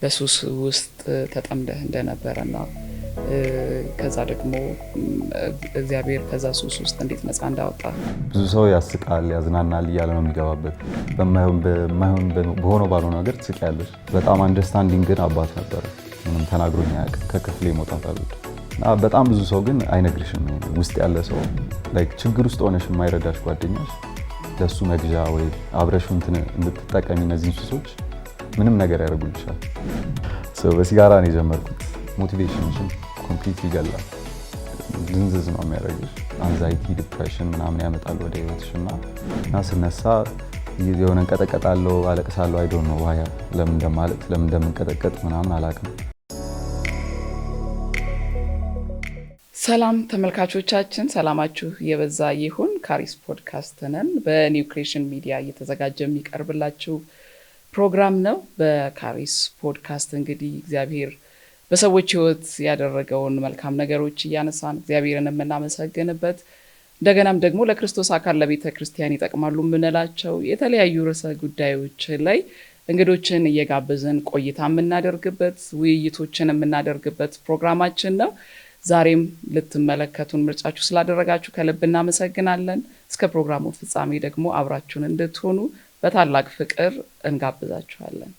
በሱስ ውስጥ ተጠምደህ እንደነበረና ከዛ ደግሞ እግዚአብሔር ከዛ ሱስ ውስጥ እንዴት ነፃ እንዳወጣ ብዙ ሰው ያስቃል ያዝናናል እያለ ነው የሚገባበት። በሆነው ባልሆነ ነገር ትስቂያለሽ። በጣም አንደርስታንዲንግ ግን አባት ነበረ። ምንም ተናግሮኝ አያውቅም። ከክፍሌ መውጣት አልወድም። በጣም ብዙ ሰው ግን አይነግርሽም። ውስጥ ያለ ሰው ችግር ውስጥ ሆነሽ የማይረዳሽ ጓደኛሽ ለሱ መግዣ ወይ አብረሽ እንድትጠቀሚ እነዚህን ሱሶች ምንም ነገር ያደርጉልሻል። በሲጋራ ነው የጀመርኩት። ሞቲቬሽንሽን ኮምፕሊት ይገላል። ዝንዝዝ ነው የሚያደርግሽ። አንዛይቲ ዲፕሬሽን ምናምን ያመጣል ወደ ህይወትሽ እና ስነሳ የሆነ እንቀጠቀጣለሁ፣ አለቅሳለሁ። አይ ዶንት ኖ ዋይ ለምን እንደምንቀጠቀጥ ምናምን አላውቅም። ሰላም ተመልካቾቻችን፣ ሰላማችሁ የበዛ ይሁን። ካሪስ ፖድካስት ነን። በኒው ክሬሽን ሚዲያ እየተዘጋጀ የሚቀርብላችሁ ፕሮግራም ነው። በካሪስ ፖድካስት እንግዲህ እግዚአብሔር በሰዎች ህይወት ያደረገውን መልካም ነገሮች እያነሳን እግዚአብሔርን የምናመሰግንበት እንደገናም ደግሞ ለክርስቶስ አካል ለቤተ ክርስቲያን ይጠቅማሉ የምንላቸው የተለያዩ ርዕሰ ጉዳዮች ላይ እንግዶችን እየጋበዝን ቆይታ የምናደርግበት ውይይቶችን የምናደርግበት ፕሮግራማችን ነው። ዛሬም ልትመለከቱን ምርጫችሁ ስላደረጋችሁ ከልብ እናመሰግናለን። እስከ ፕሮግራሙ ፍጻሜ ደግሞ አብራችሁን እንድትሆኑ በታላቅ ፍቅር እንጋብዛችኋለን።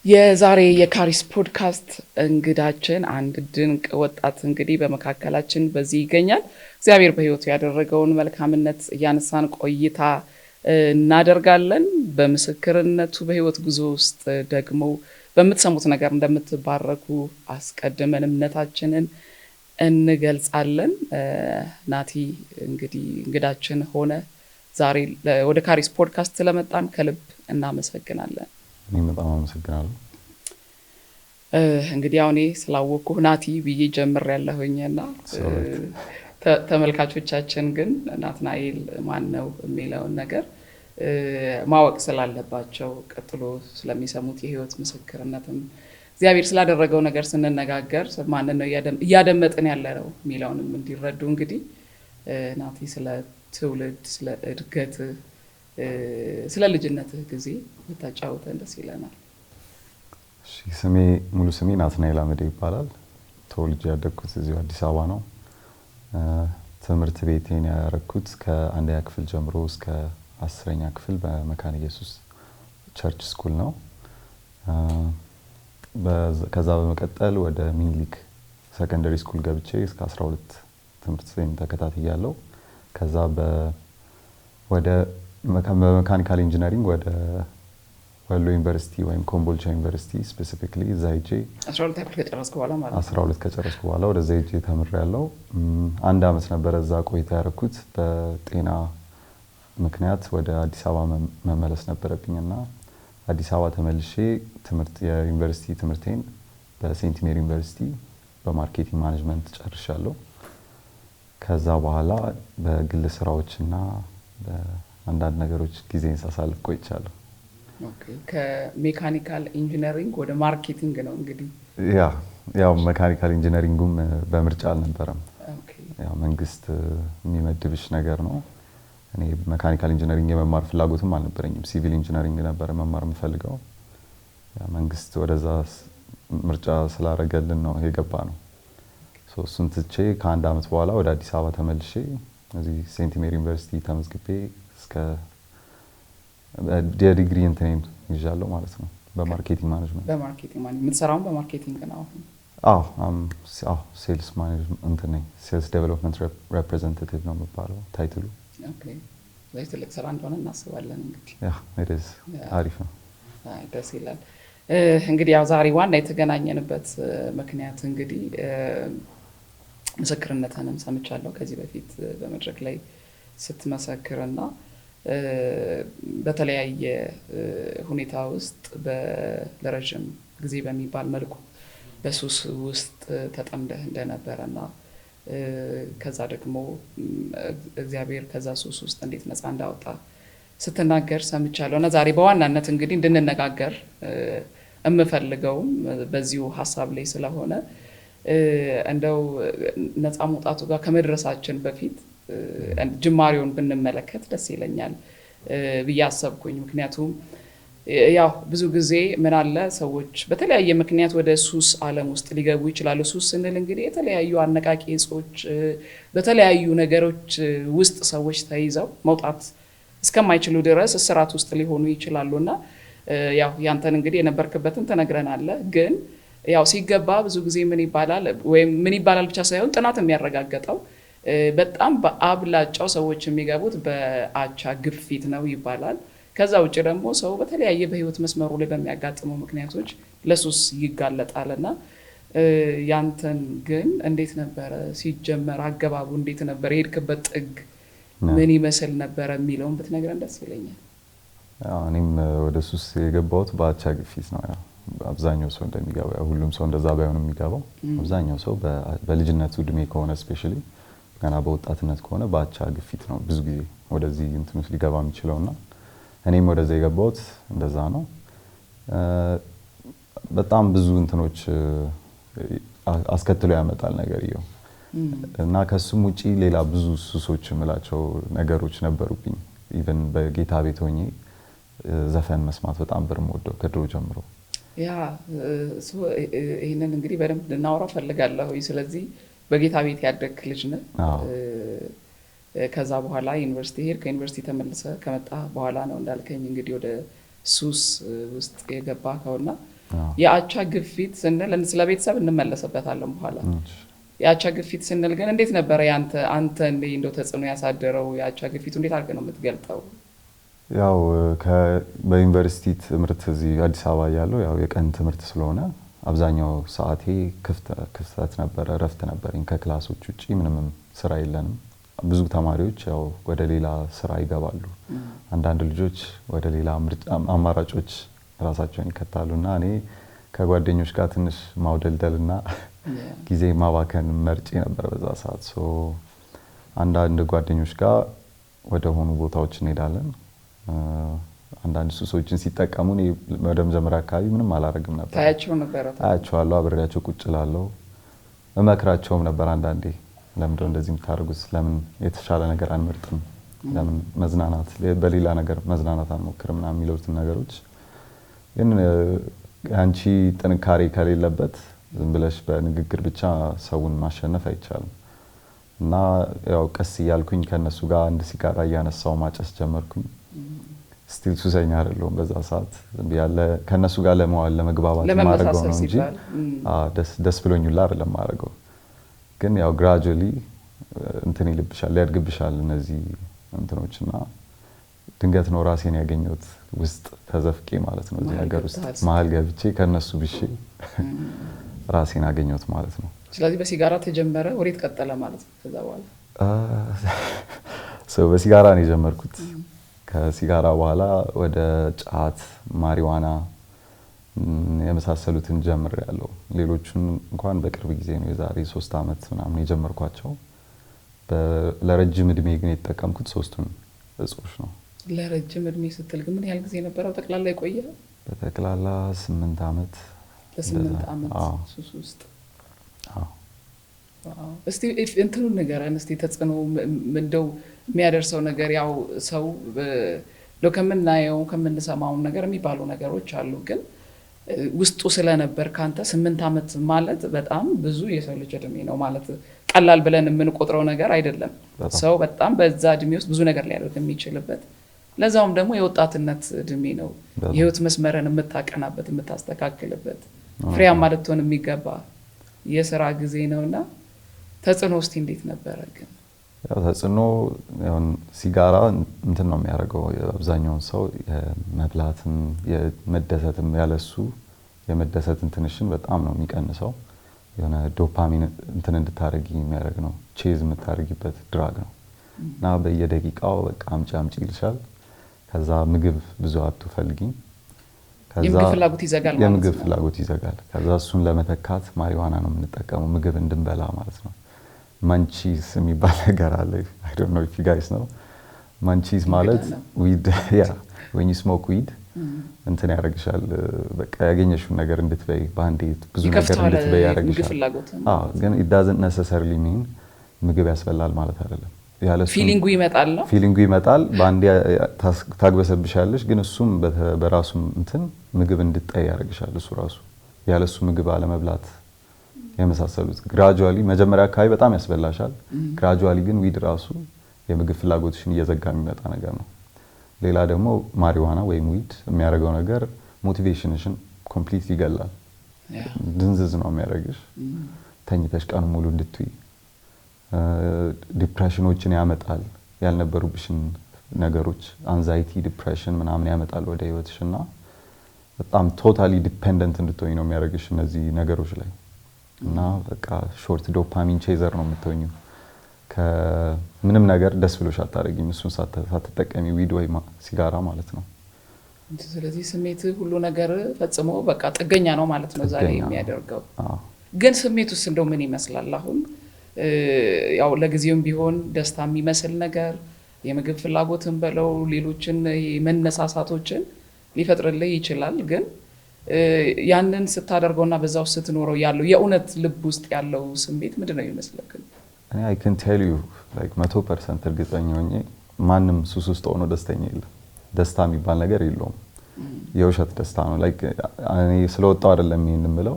የዛሬ የካሪስ ፖድካስት እንግዳችን አንድ ድንቅ ወጣት እንግዲህ በመካከላችን በዚህ ይገኛል። እግዚአብሔር በህይወቱ ያደረገውን መልካምነት እያነሳን ቆይታ እናደርጋለን። በምስክርነቱ በህይወት ጉዞ ውስጥ ደግሞ በምትሰሙት ነገር እንደምትባረኩ አስቀድመን እምነታችንን እንገልጻለን። ናቲ እንግዲህ እንግዳችን ሆነ ዛሬ ወደ ካሪስ ፖድካስት ስለመጣን ከልብ እናመሰግናለን። እኔም በጣም አመሰግናለሁ። እንግዲህ አሁን ስላወቅኩ ናቲ ብዬ ጀምሬያለሁኝና ተመልካቾቻችን ግን ናትናኤል ማን ነው የሚለውን ነገር ማወቅ ስላለባቸው ቀጥሎ ስለሚሰሙት የህይወት ምስክርነትም እግዚአብሔር ስላደረገው ነገር ስንነጋገር ማን ነው እያደመጥን ያለነው የሚለውንም እንዲረዱ እንግዲህ ናቲ ስለ ትውልድ፣ ስለ እድገት፣ ስለ ልጅነትህ ጊዜ ብታጫውተን ደስ ይለናል። ሙሉ ስሜ ናትናኤል አመዴ ይባላል። ተወልጄ ያደግኩት እዚሁ አዲስ አበባ ነው። ትምህርት ቤቴን ያደረኩት ከአንደኛ ክፍል ጀምሮ እስከ 10ኛ ክፍል በመካነ ኢየሱስ ቸርች ስኩል ነው። ከዛ በመቀጠል ወደ ሚኒሊክ ሰከንደሪ ስኩል ገብቼ እስከ 12 ትምህርቴን ተከታትያለሁ። ከዛ ወደ በመካኒካል ኢንጂነሪንግ ወደ ወሎ ዩኒቨርሲቲ ወይም ኮምቦልቻ ዩኒቨርሲቲ ስፔሲፊካሊ እዛ ሄጄ 12 ከጨረስኩ በኋላ ማለት ነው። 12 ከጨረስኩ በኋላ ወደዛ ሄጄ ተምሬያለሁ። አንድ አመት ነበር እዛ ቆይታ ያደረኩት። በጤና ምክንያት ወደ አዲስ አበባ መመለስ ነበረብኝና አዲስ አበባ ተመልሼ የዩኒቨርሲቲ ትምህርቴን በሴንት ሜሪ ዩኒቨርሲቲ በማርኬቲንግ ማኔጅመንት ጨርሻለሁ። ከዛ በኋላ በግል ስራዎችና በአንዳንድ ነገሮች ጊዜን ሳሳልፍ ቆይቻለሁ። ኦኬ። ከሜካኒካል ኢንጂነሪንግ ወደ ማርኬቲንግ ነው እንግዲህ። ያው ሜካኒካል ኢንጂነሪንጉም በምርጫ አልነበረም። ያው መንግስት የሚመድብሽ ነገር ነው። እኔ ሜካኒካል ኢንጂነሪንግ የመማር ፍላጎትም አልነበረኝም። ሲቪል ኢንጂነሪንግ ነበር መማር የምፈልገው። መንግስት ወደዛ ምርጫ ስላደረገልን ነው የገባ ነው። እሱን ትቼ ከአንድ አመት በኋላ ወደ አዲስ አበባ ተመልሼ እዚህ ሴንት ሜሪ ዩኒቨርሲቲ ተመዝግቤ እስከ ዲግሪ እንትኔን ይዣለሁ ማለት ነው በማርኬቲንግ ማኔጅመንት። በማርኬቲንግ ማኔጅመንት የምትሰራው በማርኬቲንግ ነው አሁን? ሴልስ ማኔጅመንት እንትን ነኝ። ሴልስ ዴቨሎፕመንት ሬፕሬዘንታቲቭ ነው የሚባለው ታይትሉ። ኦኬ። ስለዚህ ትልቅ ስራ እንደሆነ እናስባለን እንግዲህ። አሪፍ ነው። ደስ ይላል። እንግዲህ ያው ዛሬ ዋና የተገናኘንበት ምክንያት እንግዲህ ምስክርነትንም ሰምቻለሁ ከዚህ በፊት በመድረክ ላይ ስትመሰክርና በተለያየ ሁኔታ ውስጥ ለረጅም ጊዜ በሚባል መልኩ በሱስ ውስጥ ተጠምደህ እንደነበረና ከዛ ደግሞ እግዚአብሔር ከዛ ሱስ ውስጥ እንዴት ነፃ እንዳወጣ ስትናገር ሰምቻለሁ እና ዛሬ በዋናነት እንግዲህ እንድንነጋገር የምፈልገውም በዚሁ ሀሳብ ላይ ስለሆነ እንደው ነፃ መውጣቱ ጋር ከመድረሳችን በፊት ጅማሬውን ብንመለከት ደስ ይለኛል ብዬ አሰብኩኝ። ምክንያቱም ያው ብዙ ጊዜ ምን አለ ሰዎች በተለያየ ምክንያት ወደ ሱስ ዓለም ውስጥ ሊገቡ ይችላሉ። ሱስ ስንል እንግዲህ የተለያዩ አነቃቂ እጾች በተለያዩ ነገሮች ውስጥ ሰዎች ተይዘው መውጣት እስከማይችሉ ድረስ እስራት ውስጥ ሊሆኑ ይችላሉና ያው ያንተን እንግዲህ የነበርክበትን ተነግረናለህ። ግን ያው ሲገባ ብዙ ጊዜ ምን ይባላል ብቻ ሳይሆን ጥናት የሚያረጋግጠው በጣም በአብላጫው ሰዎች የሚገቡት በአቻ ግፊት ነው ይባላል። ከዛ ውጭ ደግሞ ሰው በተለያየ በህይወት መስመሩ ላይ በሚያጋጥመው ምክንያቶች ለሱስ ይጋለጣልና ያንተን ግን እንዴት ነበረ ሲጀመር? አገባቡ እንዴት ነበር? የሄድክበት ጥግ ምን ይመስል ነበረ የሚለውን ብትነግረን ደስ ይለኛል። እኔም ወደ ሱስ የገባሁት በአቻ ግፊት ነው። ያው አብዛኛው ሰው እንደሚገባው ሁሉም ሰው እንደዛ ባይሆንም የሚገባው አብዛኛው ሰው በልጅነቱ እድሜ ከሆነ ስፔሻሊ ገና በወጣትነት ከሆነ በአቻ ግፊት ነው ብዙ ጊዜ ወደዚህ እንትን ውስጥ ሊገባ የሚችለውና እኔም ወደዛ የገባሁት እንደዛ ነው። በጣም ብዙ እንትኖች አስከትሎ ያመጣል ነገርየው እና ከሱም ውጪ ሌላ ብዙ ሱሶች የምላቸው ነገሮች ነበሩብኝ። ኢቨን በጌታ ቤት ሆኜ ዘፈን መስማት በጣም ብርምወደው ከድሮ ጀምሮ። ያ ይሄንን እንግዲህ በደንብ ልናወራ ፈልጋለሁ። ስለዚህ በጌታ ቤት ያደግክ ልጅ ነህ። ከዛ በኋላ ዩኒቨርሲቲ ሄድ፣ ከዩኒቨርሲቲ ተመልሰ ከመጣ በኋላ ነው እንዳልከኝ እንግዲህ ወደ ሱስ ውስጥ የገባከውና የአቻ ግፊት ስንል ስለ ቤተሰብ እንመለስበታለን በኋላ። የአቻ ግፊት ስንል ግን እንዴት ነበረ አንተ እንደው ተጽዕኖ ያሳደረው የአቻ ግፊቱ እንዴት አድርገህ ነው የምትገልጠው? ያው በዩኒቨርሲቲ ትምህርት እዚህ አዲስ አበባ ያለው ያው የቀን ትምህርት ስለሆነ አብዛኛው ሰዓቴ ክፍተት ነበረ፣ እረፍት ነበረኝ። ከክላሶች ውጪ ምንም ስራ የለንም። ብዙ ተማሪዎች ያው ወደ ሌላ ስራ ይገባሉ። አንዳንድ ልጆች ወደ ሌላ አማራጮች ራሳቸውን ይከታሉና እኔ ከጓደኞች ጋር ትንሽ ማውደልደልና ጊዜ ማባከን መርጬ ነበር በዛ ሰዓት። አንዳንድ ጓደኞች ጋር ወደ ሆኑ ቦታዎች እንሄዳለን። አንዳንድ ሱሶችን ሲጠቀሙ እኔ ወደ መጀመሪያ አካባቢ ምንም አላረግም ነበር። ታያቸዋለሁ፣ አብሬያቸው ቁጭ እላለሁ፣ እመክራቸውም ነበር አንዳንዴ ለምን እንደዚህ የምታደርጉት? ለምን የተሻለ ነገር አንመርጥም? ለምን መዝናናት በሌላ ነገር መዝናናት አንሞክርም? ምናምን የሚሉትን ነገሮች ግን አንቺ ጥንካሬ ከሌለበት ዝም ብለሽ በንግግር ብቻ ሰውን ማሸነፍ አይቻልም። እና ያው ቀስ እያልኩኝ ከነሱ ጋር አንድ ሲጋራ እያነሳው ማጨስ ጀመርኩኝ። ስቲል ሱሰኛ አይደለሁም በዛ ሰዓት። ያለ ከነሱ ጋር ለመዋል ለመግባባት ማድረገው ነው እንጂ ደስ ብሎኝላ አይደለም ማድረገው። ግን ያው ግራጁዋሊ እንትን ይልብሻል፣ ሊያድግብሻል እነዚህ እንትኖችና ድንገት ነው ራሴን ያገኘሁት ውስጥ ተዘፍቄ ማለት ነው። እዚህ ነገር ውስጥ መሀል ገብቼ ከነሱ ብሼ ራሴን አገኘሁት ማለት ነው። ስለዚህ በሲጋራ ተጀመረ፣ ወዴት ቀጠለ ማለት ነው? ከዛ በኋላ በሲጋራ ነው የጀመርኩት። ከሲጋራ በኋላ ወደ ጫት፣ ማሪዋና የመሳሰሉትን ጀምሬያለሁ። ሌሎቹን እንኳን በቅርብ ጊዜ ነው የዛሬ 3 አመት ምናምን የጀመርኳቸው። ለረጅም እድሜ ግን የተጠቀምኩት 3ቱን እጾች ነው። ለረጅም እድሜ ስትል ግን ምን ያህል ጊዜ ነበረው ጠቅላላ የቆየው? በጠቅላላ 8 አመት። ለ8 አመት ሱስ ውስጥ። እስቲ እንትኑን ንገረን እስቲ። ተጽዕኖ እንደው የሚያደርሰው ነገር ያው ሰው ከምናየው ከምንሰማው ነገር የሚባሉ ነገሮች አሉ። ግን ውስጡ ስለነበር ካንተ 8 አመት ማለት በጣም ብዙ የሰው ልጅ እድሜ ነው ማለት ቀላል ብለን የምንቆጥረው ነገር አይደለም። ሰው በጣም በዛ እድሜ ውስጥ ብዙ ነገር ሊያደርግ የሚችልበት፣ ለዛውም ደግሞ የወጣትነት እድሜ ነው። የህይወት መስመርን የምታቀናበት የምታስተካክልበት፣ ፍሬያማ ልትሆን የሚገባ የሥራ ጊዜ ነውና ተጽዕኖ እስቲ እንዴት ነበረ? ግን ያው ተጽዕኖ ሲጋራ እንትን ነው የሚያደርገው አብዛኛውን ሰው የመብላትም የመደሰትም ያለሱ የመደሰት እንትንሽን በጣም ነው የሚቀንሰው። የሆነ ዶፓሚን እንትን እንድታረጊ የሚያደርግ ነው። ቼዝ የምታረጊበት ድራግ ነው እና በየደቂቃው በቃ አምጪ ይልሻል። ከዛ ምግብ ብዙ አትፈልጊም። የምግብ ፍላጎት ይዘጋል ማለት ነው። የምግብ ፍላጎት ይዘጋል። ከዛ እሱን ለመተካት ማሪዋና ነው የምንጠቀመው ምግብ እንድንበላ ማለት ነው። መንቺስ የሚባል ነገር አለ። I don't know if you guys know. መንቺስ ማለት weed, yeah, when you smoke weed እንትን ያደርግሻል። በቃ ያገኘሽውን ነገር እንድትበይ ባንዴ ብዙ ነገር እንድትበይ ያደርግሻል። ግን it doesn't necessarily mean ምግብ ያስበላል ማለት አይደለም። ያለሱ ፊሊንጉ ይመጣል ባንዴ ታግበሰብሻለሽ ግን እሱም በራሱ እንትን ምግብ እንድትጠይ ያደርግሻል እሱ ራሱ ያለሱ ምግብ አለመብላት የመሳሰሉት ግራጁዋሊ መጀመሪያ አካባቢ በጣም ያስበላሻል ግራጁዋሊ ግን ዊድ ራሱ የምግብ ፍላጎትሽን እየዘጋ የሚመጣ ነገር ነው ሌላ ደግሞ ማሪዋና ወይም ዊድ የሚያደርገው ነገር ሞቲቬሽንሽን ኮምፕሊትሊ ይገላል ድንዝዝ ነው የሚያደርግሽ ተኝተሽ ቀን ሙሉ እንድትይ ዲፕሬሽኖችን ያመጣል ያልነበሩብሽን ነገሮች አንዛይቲ ዲፕሬሽን ምናምን ያመጣል ወደ ህይወትሽና በጣም ቶታሊ ዲፔንደንት እንድትሆኚ ነው የሚያደርግሽ እነዚህ ነገሮች ላይ እና በቃ ሾርት ዶፓሚን ቼዘር ነው የምትሆኚው ከምንም ነገር ደስ ብሎሽ አታረጊም እሱን ሳትጠቀሚ ዊድ ወይ ሲጋራ ማለት ነው ስለዚህ ስሜት ሁሉ ነገር ፈጽሞ በቃ ጥገኛ ነው ማለት ነው ዛሬ የሚያደርገው ግን ስሜቱስ እንደው ምን ይመስላል አሁን ያው ለጊዜውም ቢሆን ደስታ የሚመስል ነገር የምግብ ፍላጎትን በለው ሌሎችን መነሳሳቶችን ሊፈጥርልህ ይችላል ግን ያንን ስታደርገውና በዛው ስትኖረው ያለው የእውነት ልብ ውስጥ ያለው ስሜት ምንድነው ይመስልክ እኔ I can tell you like 100% እርግጠኛ ሆኜ ማንም ሱስ ውስጥ ሆኖ ደስተኛ የለም ደስታ የሚባል ነገር የለውም የውሸት ደስታ ነው like እኔ ስለወጣው አይደለም ይሄን የምለው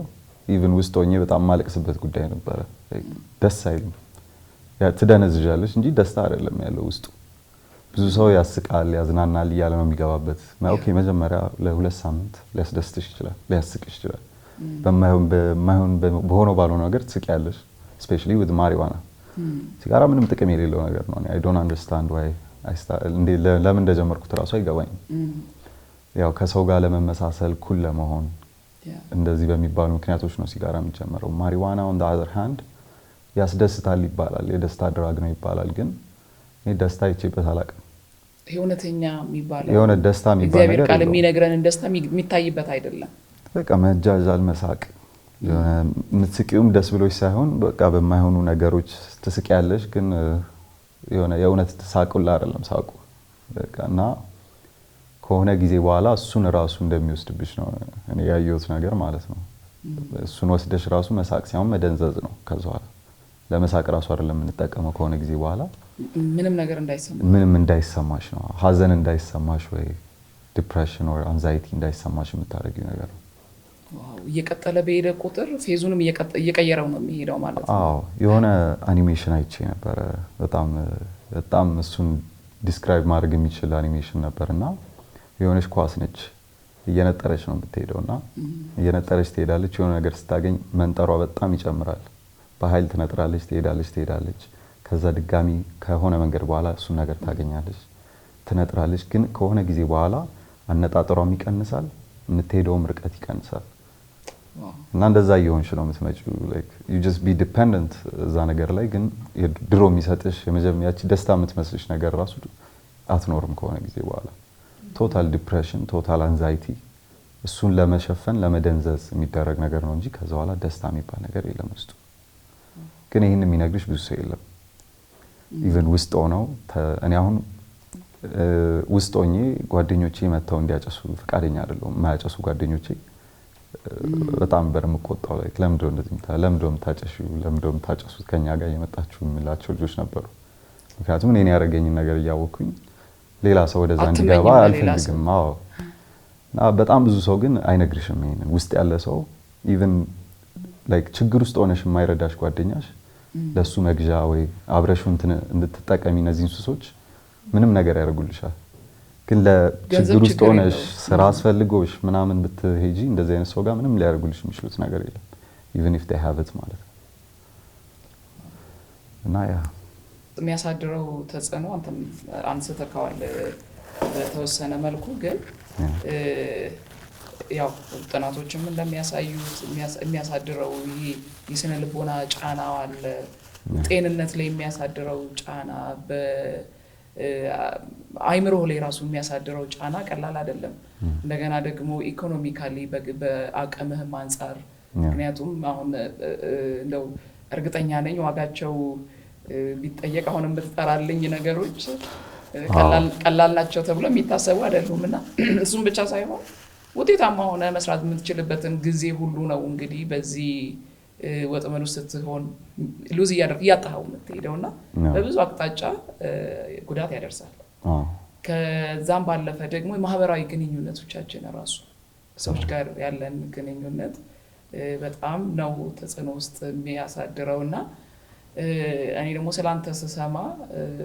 ኢቭን ውስጥ ሆኜ በጣም ማለቅስበት ጉዳይ ነበር ደስ አይልም ያ ትደነዝጃለሽ እንጂ ደስታ አይደለም ያለው ውስጡ ብዙ ሰው ያስቃል ያዝናናል ይያለ ነው የሚገባበት ኦኬ መጀመሪያ ለሁለት ሳምንት ሊያስደስትሽ ይችላል ሊያስቅሽ ይችላል በማይሆን በሆነው ባልሆነ ነገር ትስቂያለሽ especially with marijuana ሲጋራ ምንም ጥቅም የሌለው ነገር ነው I don't understand why ለምን እንደጀመርኩት ራሱ አይገባኝም ያው ከሰው ጋር ለመመሳሰል ኩል ለመሆን እንደዚህ በሚባሉ ምክንያቶች ነው ሲጋራ የሚጀመረው marijuana on the other hand ያስደስታል ይባላል የደስታ ድራግ ነው ይባላል ግን እኔ ደስታ ይችበት አላቀም የእውነተኛ የሚባለው የሆነ ደስታ የሚባል ነገር ቃል የሚነግረን ደስታ የሚታይበት አይደለም በቃ መጃጃል መሳቅ የሆነ ምትስቂውም ደስ ብሎሽ ሳይሆን በቃ በማይሆኑ ነገሮች ትስቂያለሽ ግን የሆነ የእውነት ተሳቁላ አይደለም ሳቁ በቃና ከሆነ ጊዜ በኋላ እሱን ራሱ እንደሚወስድብሽ ነው እኔ ያየሁት ነገር ማለት ነው እሱን ወስደሽ ራሱ መሳቅ ሳይሆን መደንዘዝ ነው ከዛው ለመሳቅ ራሱ አይደለም እንጠቀመው ከሆነ ጊዜ በኋላ ምንም እንዳይሰማሽ ነው ሀዘን እንዳይሰማሽ ወይ ዲፕሬሽን or anxiety እንዳይሰማሽ የምታደርጊው ነገር ነው ዋው እየቀጠለ በሄደ ቁጥር ፌዙንም እየቀየረው ነው የሚሄደው ማለት ነው አዎ የሆነ አኒሜሽን አይቼ ነበር በጣም እሱን ዲስክራይብ ማድረግ የሚችል አኒሜሽን ነበርና የሆነች ኳስ ነች እየነጠረች ነው የምትሄደውና እየነጠረች ትሄዳለች የሆነ ነገር ስታገኝ መንጠሯ በጣም ይጨምራል በኃይል ትነጥራለች ከዛ ድጋሚ ከሆነ መንገድ በኋላ እሱ ነገር ታገኛለች ትነጥራለች ግን ከሆነ ጊዜ በኋላ አነጣጠሯም ይቀንሳል የምትሄደውም ርቀት ይቀንሳል እና እንደዛ ይሆንሽ ነው የምትመጪው like you just be dependent እዛ ነገር ላይ ግን ድሮ የሚሰጥሽ የመጀመሪያች ደስታ የምትመስልሽ ነገር ራሱ አትኖርም ከሆነ ጊዜ በኋላ ቶታል ዲፕሬሽን ቶታል አንዛይቲ እሱን ለመሸፈን ለመደንዘዝ የሚደረግ ነገር ነው እንጂ ከዛ በኋላ ደስታ የሚባል ነገር የለም ውስጡ ግን ይሄን የሚነግርሽ ብዙ ሰው የለም ኢቭን ውስጥ ሆነው እኔ አሁን ውስጥ ሆኜ ጓደኞቼ መተው እንዲያጨሱ ፍቃደኛ አይደለም ማያጨሱ ጓደኞቼ በጣም በርምቆጣው ላይ ለምንድነው የምታጨሱት ከኛ ጋር የመጣችሁ የሚላቸው ልጆች ነበሩ ምክንያቱም እኔ ያረገኝ ነገር ያወኩኝ ሌላ ሰው ወደዛ እንዲገባ አልፈልግም እና በጣም ብዙ ሰው ግን አይነግርሽም ይሄንን ውስጥ ያለ ሰው ኢቭን ላይክ ችግር ውስጥ ሆነሽ የማይረዳሽ ጓደኛሽ ለሱ መግዣ ወይ አብረሹ እንድትጠቀሚ እነዚህን ሱሶች ምንም ነገር ያደርጉልሻል ግን ለችግር ውስጥ ሆነሽ ስራ አስፈልጎሽ ምናምን ብትሄጂ እንደዚህ አይነት ሰው ጋር ምንም ሊያደርጉልሽ የሚችሉት ነገር የለም even if they have it ማለት ነው እና ያ የሚያሳድረው ተጽዕኖ አንተም አንስተካዋል በተወሰነ መልኩ ግን ያው ጥናቶችም እንደሚያሳዩት የሚያሳድረው ይሄ የስነ ልቦና ጫና አለ ጤንነት ላይ የሚያሳድረው ጫና በአይምሮ ላይ ራሱ የሚያሳድረው ጫና ቀላል አይደለም እንደገና ደግሞ ኢኮኖሚካሊ በአቅምህም አንፃር ምክንያቱም አሁን እንደው እርግጠኛ ነኝ ዋጋቸው ቢጠየቅ አሁንም በተጠራልኝ ነገሮች ቀላል ናቸው ተብሎ የሚታሰቡ አይደሉምና እሱም ብቻ ሳይሆን ውጤታማ ሆነ መስራት የምትችልበትን ጊዜ ሁሉ ነው እንግዲህ በዚህ ወጥመድ ውስጥ ስትሆን ሉዝ እያጣኸው የምትሄደውና በብዙ አቅጣጫ ጉዳት ያደርሳል። ከዛም ባለፈ ደግሞ የማህበራዊ ግንኙነቶቻችን ራሱ ሰዎች ጋር ያለን ግንኙነት በጣም ነው ተጽዕኖ ውስጥ የሚያሳድረውና እኔ ደግሞ ስላንተ ስሰማ